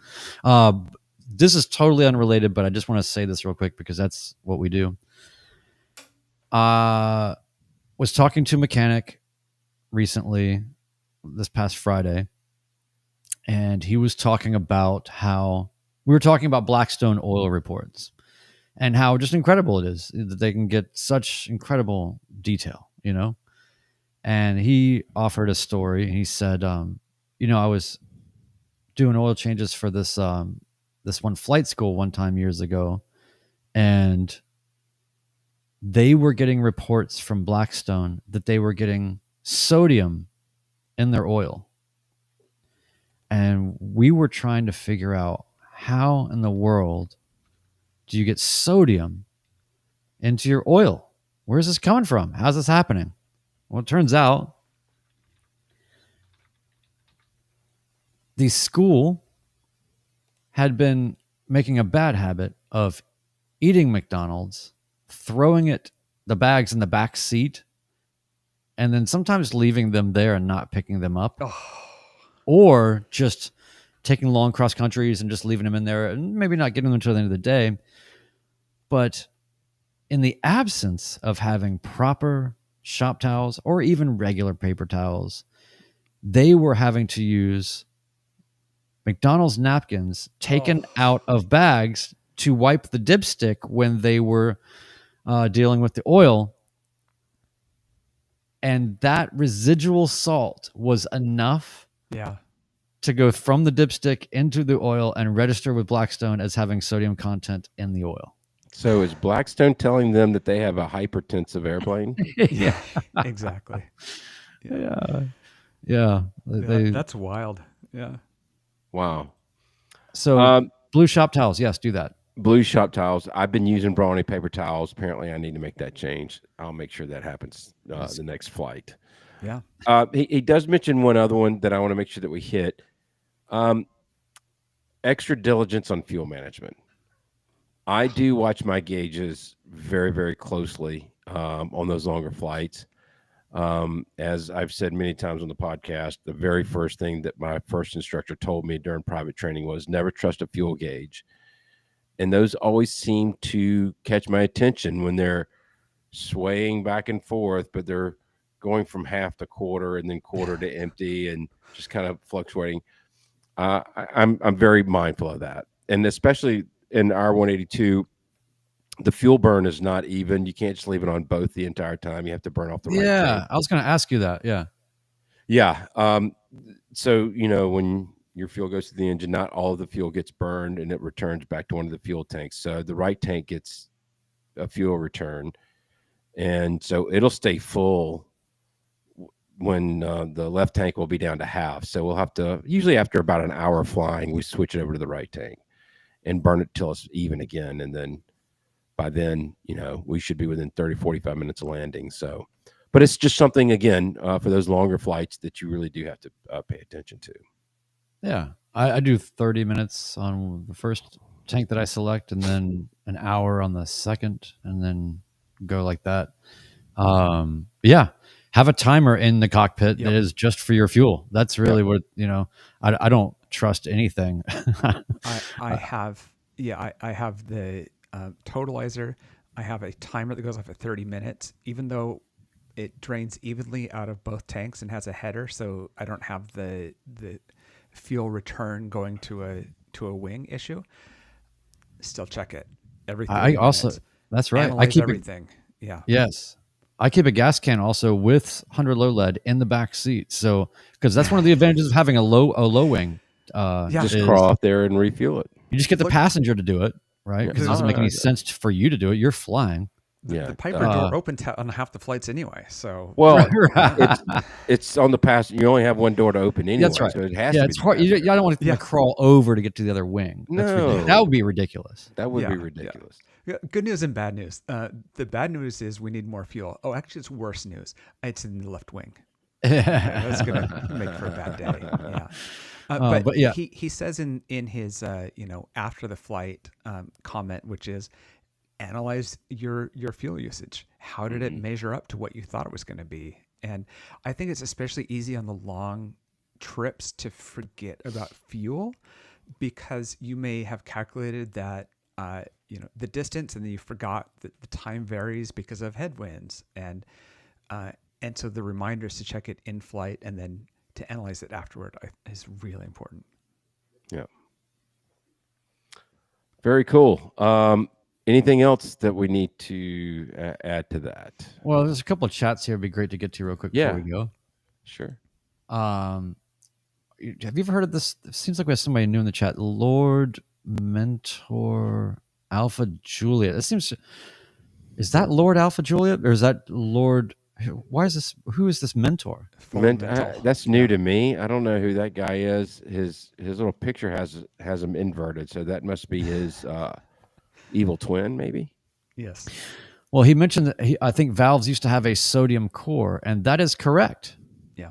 This is totally unrelated, but I just want to say this real quick because that's what we do. Was talking to a mechanic recently, this past Friday, and he was talking about how we were talking about Blackstone oil reports and how just incredible it is that they can get such incredible detail, you know? And he offered a story. He said, I was doing oil changes for this one flight school one time years ago, and they were getting reports from Blackstone that they were getting sodium in their oil. And we were trying to figure out how in the world do you get sodium into your oil? Where's this coming from? How's this happening? Well, it turns out the school had been making a bad habit of eating McDonald's, throwing the bags in the back seat, and then sometimes leaving them there and not picking them up. Or just taking long cross countries and just leaving them in there and maybe not getting them until the end of the day. But in the absence of having proper shop towels or even regular paper towels, they were having to use McDonald's napkins taken out of bags to wipe the dipstick when they were dealing with the oil. And that residual salt was enough to go from the dipstick into the oil and register with Blackstone as having sodium content in the oil. So is Blackstone telling them that they have a hypertensive airplane? Yeah, exactly. Yeah. That's wild. Yeah. Wow. So blue shop towels, yes, do that. Blue shop towels. I've been using Brawny paper towels. Apparently, I need to make that change. I'll make sure that happens the next flight. Yeah. He does mention one other one that I want to make sure that we hit. Extra diligence on fuel management. I do watch my gauges very, very closely on those longer flights. As I've said many times on the podcast, the very first thing that my first instructor told me during private training was never trust a fuel gauge. And those always seem to catch my attention when they're swaying back and forth, but they're going from half to quarter and then quarter to empty and just kind of fluctuating. I'm very mindful of that. And especially in R182, the fuel burn is not even. You can't just leave it on both the entire time. You have to burn off the right tank. I was going to ask you that. Yeah. So, when your fuel goes to the engine, not all of the fuel gets burned and it returns back to one of the fuel tanks. So the right tank gets a fuel return. And so it'll stay full when the left tank will be down to half. So we'll have to, usually after about an hour of flying, we switch it over to the right tank and burn it till it's even again. And then by then, we should be within 30, 45 minutes of landing. So, but it's just something, again, for those longer flights that you really do have to pay attention to. Yeah. I do 30 minutes on the first tank that I select and then an hour on the second and then go like that. Yeah. Have a timer in the cockpit that is just for your fuel. That's really what, I don't trust anything. I have the totalizer. I have a timer that goes off at 30 minutes, even though it drains evenly out of both tanks and has a header. So I don't have the fuel return going to a wing issue. Still check it every 30 minutes. That's right. Analyze I keep everything. Yes. I keep a gas can also with 100 low lead in the back seat. So, because that's one of the advantages of having a low wing. Just crawl off there and refuel it. You just get the passenger to do it, right? Because it doesn't make any sense for you to do it. You're flying. The Piper door opens on half the flights anyway. So it's on the passenger. You only have one door to open anyway. That's right. So it has to be it's hard. You don't want to crawl over to get to the other wing. That would be ridiculous. That would be ridiculous. Yeah. Good news and bad news. The bad news is we need more fuel. Oh, actually, it's worse news. It's in the left wing. That's gonna make for a bad day. Yeah. But but yeah, he says in his after the flight comment, which is analyze your fuel usage. How did it measure up to what you thought it was going to be? And I think it's especially easy on the long trips to forget about fuel, because you may have calculated that the distance, and then you forgot that the time varies because of headwinds, and so the reminders to check it in flight and then to analyze it afterward is really important. Yeah. Very cool. Anything else that we need to add to that? well, there's a couple of chats here. It'd be great to get to real quick Yeah. before we go. Sure. Have you ever heard of this? It seems like we have somebody new in the chat. Lord Mentor Alpha Juliet. Is that Lord Alpha Juliet, or is that Lord? Why is this? Who is this mentor? That's new to me. I don't know who that guy is. His little picture has him inverted, so that must be his evil twin, maybe. Yes. Well, he mentioned that I think valves used to have a sodium core, and that is correct. Yeah.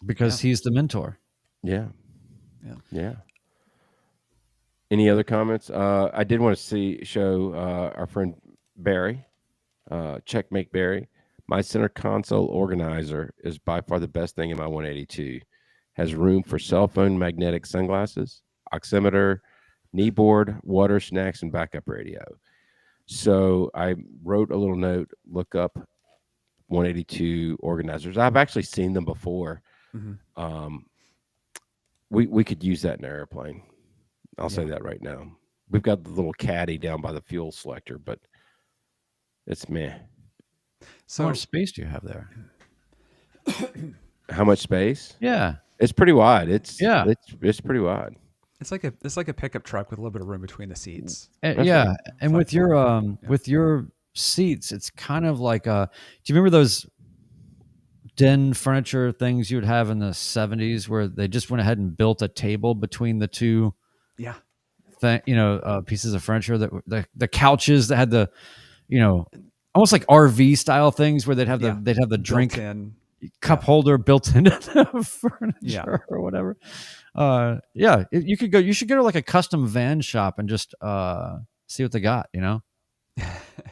Because he's the mentor. Yeah. Yeah. Any other comments? I did want to show our friend Barry, Checkmate Barry. My center console organizer is by far the best thing in my 182. Has room for cell phone magnetic sunglasses, oximeter, knee board, water, snacks, and backup radio. So I wrote a little note, look up 182 organizers. I've actually seen them before. Mm-hmm. We could use that in an airplane. I'll say that right now. We've got the little caddy down by the fuel selector, but it's meh. So how much space do you have there? How much space? Yeah. It's pretty wide. It's pretty wide. It's like a pickup truck with a little bit of room between the seats. Yeah. And with your seats, it's kind of like do you remember those den furniture things you would have in the 70s where they just went ahead and built a table between the two pieces of furniture, that the couches that had the almost like RV style things where they'd have the drink cup holder built into the furniture or whatever. You should go to like a custom van shop and just see what they got,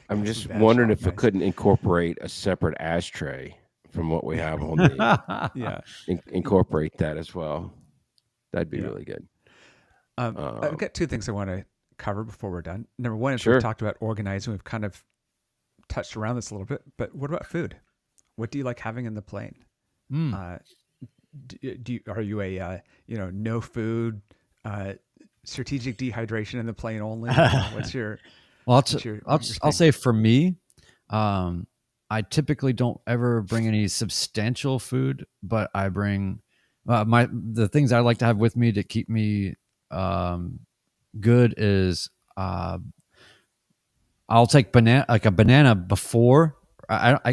I'm just wondering if it couldn't incorporate a separate ashtray from what we have on the incorporate that as well. That'd be really good. I've got two things I want to cover before we're done. Number one is we've talked about organizing. We've kind of touched around this a little bit, but what about food? What do you like having in the plane? Are you a no food, strategic dehydration in the plane only? What's your? Well, I'll say for me, I typically don't ever bring any substantial food, but I bring the things I like to have with me to keep me good is I'll take a banana before.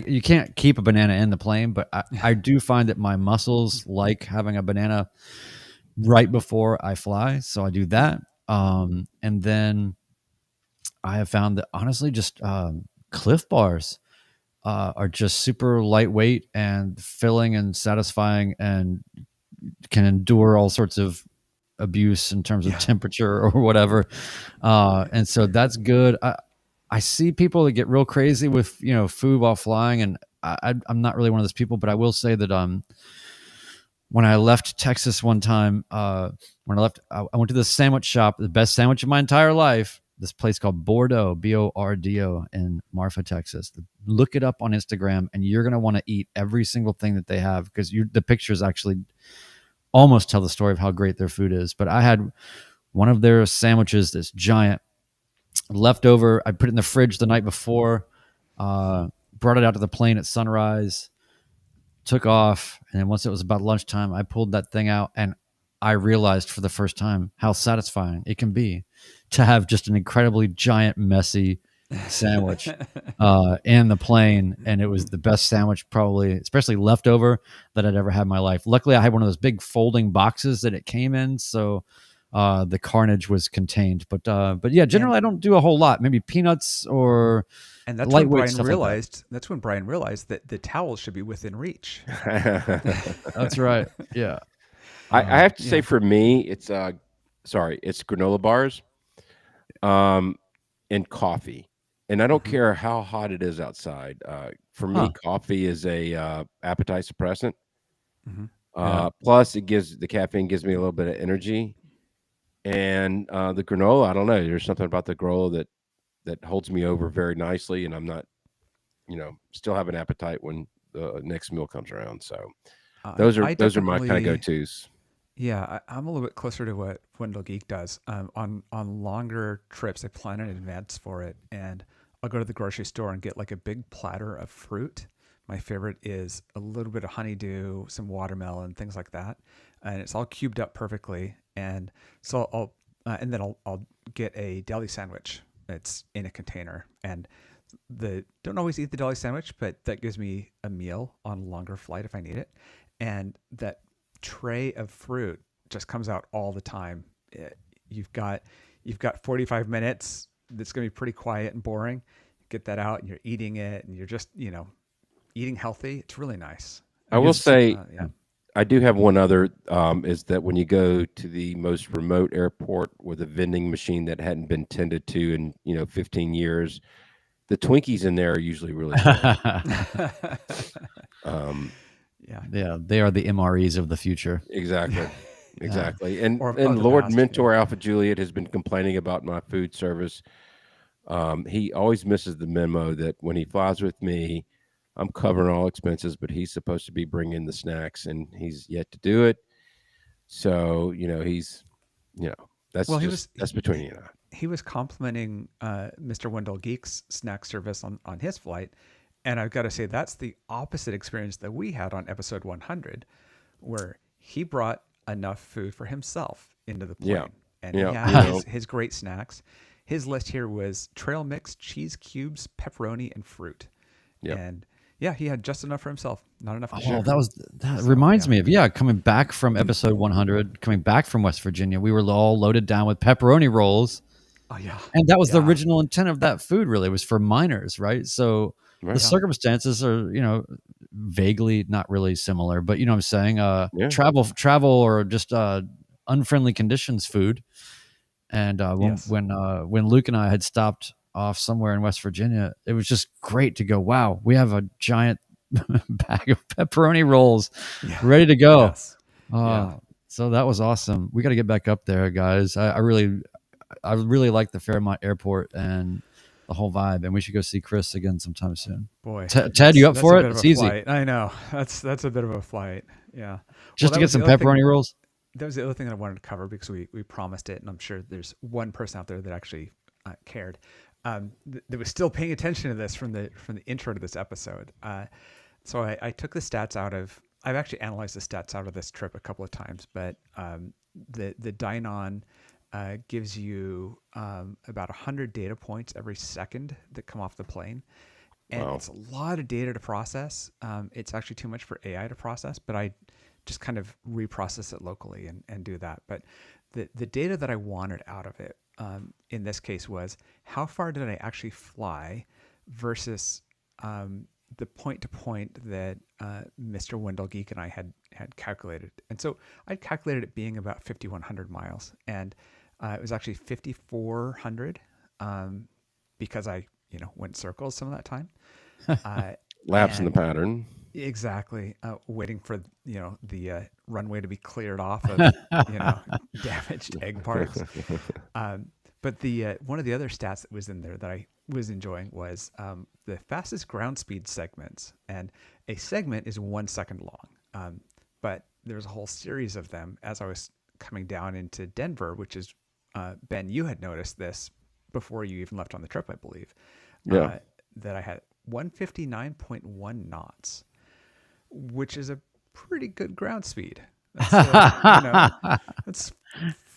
You can't keep a banana in the plane, but I do find that my muscles like having a banana right before I fly, so I do that. And then I have found that honestly, just Cliff Bars are just super lightweight and filling and satisfying, and can endure all sorts of abuse in terms of temperature or whatever. And so that's good. I see people that get real crazy with food while flying, and I'm not really one of those people. But I will say that when I left Texas one time, I went to this sandwich shop, the best sandwich of my entire life. This place called Bordeaux, Bordo, in Marfa, Texas. Look it up on Instagram, and you're gonna want to eat every single thing that they have, because the pictures actually almost tell the story of how great their food is. But I had one of their sandwiches, this giant, leftover. I put it in the fridge the night before, brought it out to the plane at sunrise, took off, and then once it was about lunchtime, I pulled that thing out, and I realized for the first time how satisfying it can be to have just an incredibly giant, messy sandwich in the plane. And it was the best sandwich, probably, especially leftover, that I'd ever had in my life. Luckily, I had one of those big folding boxes that it came in, so the carnage was contained. But yeah, generally I don't do a whole lot. Maybe peanuts or And that's when lightweight Brian stuff realized. That's when Brian realized that the towel should be within reach. like that. That's right. Yeah. I have to say, Yeah. for me, it's it's granola bars, and coffee. And I don't care how hot it is outside. For me, Huh. coffee is a appetite suppressant. Mhm. Yeah. Plus, the caffeine gives me a little bit of energy. And the granola, I don't know. There's something about the granola that holds me over very nicely, and I'm not, still have an appetite when the next meal comes around. So those are I my kind of definitely, go-tos. yeah, I'm a little bit closer to what Wendell Geek does. On longer trips, I plan in advance for it, and I'll go to the grocery store and get like a big platter of fruit. My favorite is a little bit of honeydew, some watermelon, things like that, and it's all cubed up perfectly. And so and then I'll get a deli sandwich. It's in a container, and don't always eat the deli sandwich, but that gives me a meal on a longer flight if I need it. And that tray of fruit just comes out all the time. You've got 45 minutes that's going to be pretty quiet and boring. Get that out and you're eating it and you're just, eating healthy. It's really nice. I will say, Yeah. I do have one other, is that when you go to the most remote airport with a vending machine that hadn't been tended to in 15 years, the Twinkies in there are usually really good. Yeah. Yeah, they are the MREs of the future. Exactly. Exactly. And Or of and the Lord past, Mentor Alpha Juliet has been complaining about my food service. He always misses the memo that when he flies with me, I'm covering all expenses, but he's supposed to be bringing the snacks, and he's yet to do it. So he's, that's Well, that's between you and I. he was complimenting Mr. Wendell Geek's snack service on his flight. And I've got to say, that's the opposite experience that we had on episode 100, where he brought enough food for himself into the plane. Yeah. And Yeah, he had you know. his great snacks. His list here was trail mix, cheese cubes, pepperoni, and fruit. Yep. And yeah, he had just enough for himself, not enough to share. Oh, that reminds yeah. me of coming back from episode 100, coming back from West Virginia. We were all loaded down with pepperoni rolls. Oh, yeah. And that was the Yeah. original intent of that food, really. It was for miners, right? So Right. the circumstances are, vaguely not really similar, but you know what I'm saying? Yeah. Travel or just unfriendly conditions food. And Yes. when Luke and I had stopped off somewhere in West Virginia, it was just great to go, wow, we have a giant bag of pepperoni rolls ready to go. Yes. Yeah. So that was awesome. We got to get back up there, guys. I really like the Fairmont airport and the whole vibe, and we should go see Chris again sometime soon. Boy, Ted, you up that's for a it? bit of It's a easy. flight. I know that's a bit of a flight. Yeah, Just Well, to get some that was the other pepperoni thing- rolls. That was the other thing that I wanted to cover because we promised it, and I'm sure there's one person out there that actually cared. That was still paying attention to this from the intro to this episode. So I took the stats out of. I've actually analyzed the stats out of this trip a couple of times, but the Dynon gives you about 100 data points every second that come off the plane. And Wow. it's a lot of data to process. It's actually too much for AI to process, but I just kind of reprocess it locally and do that. But the data that I wanted out of it in this case was how far did I actually fly versus the point to point that Mr. Wendell Geek and I had calculated. And so I calculated it being about 5,100 miles. And it was actually 5,400 because I went circles some of that time. Laps in the and- pattern. Exactly. Waiting for the runway to be cleared off of damaged egg parts. But the one of the other stats that was in there that I was enjoying was the fastest ground speed segments, and a segment is 1 second long. But there's a whole series of them as I was coming down into Denver, which is Ben. You had noticed this before you even left on the trip, I believe. Yeah. That I had 159.1 knots, which is a pretty good ground speed. That's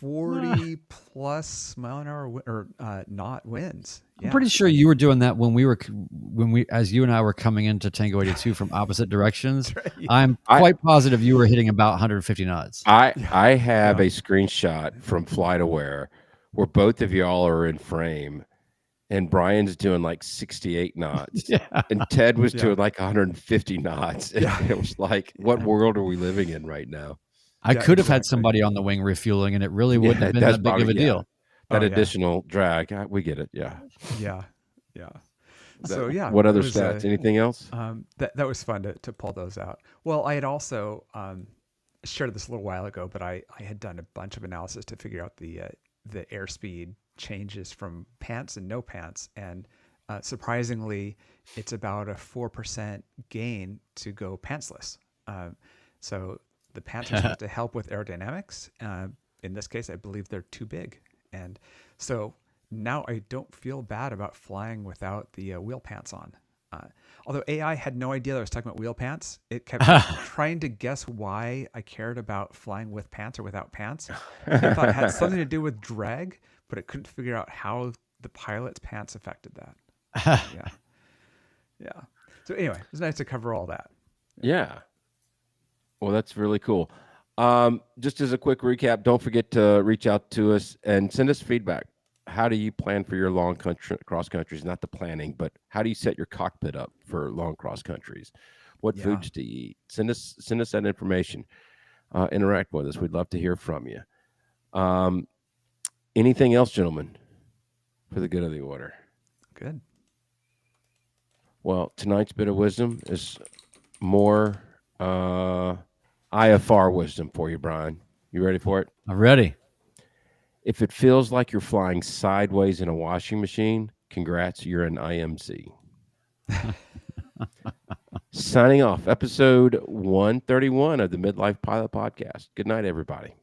40 plus mile an hour or knot winds. I'm pretty sure you were doing that when as you and I were coming into Tango 82 from opposite directions. Right, yeah. I'm quite positive you were hitting about 150 knots. I have a screenshot from FlightAware where both of y'all are in frame, and Brian's doing like 68 knots, and Ted was doing like 150 knots. And it was like, what world are we living in right now? I could have had somebody on the wing refueling, and it really wouldn't have been that big of a deal. That additional drag, we get it. Yeah. So what other stats? Anything else? That was fun to pull those out. Well, I had also shared this a little while ago, but I had done a bunch of analysis to figure out the airspeed changes from pants and no pants, and surprisingly, it's about a 4% gain to go pantsless. So the pants are supposed to help with aerodynamics. In this case, I believe they're too big, and so now I don't feel bad about flying without the wheel pants on. Although AI had no idea that I was talking about wheel pants, it kept trying to guess why I cared about flying with pants or without pants. It thought it had something to do with drag, but it couldn't figure out how the pilot's pants affected that. Yeah. So anyway, it was nice to cover all that. Yeah. Well, that's really cool. Just as a quick recap, don't forget to reach out to us and send us feedback. How do you plan for your long cross countries? Not the planning, but how do you set your cockpit up for long cross countries? What foods do you eat? Send us that information. Interact with us. We'd love to hear from you. Anything else, gentlemen, for the good of the order? Good. Well, tonight's bit of wisdom is more IFR wisdom for you, Brian. You ready for it? I'm ready. If it feels like you're flying sideways in a washing machine, congrats, you're an IMC. Signing off, episode 131 of the Midlife Pilot Podcast. Good night, everybody.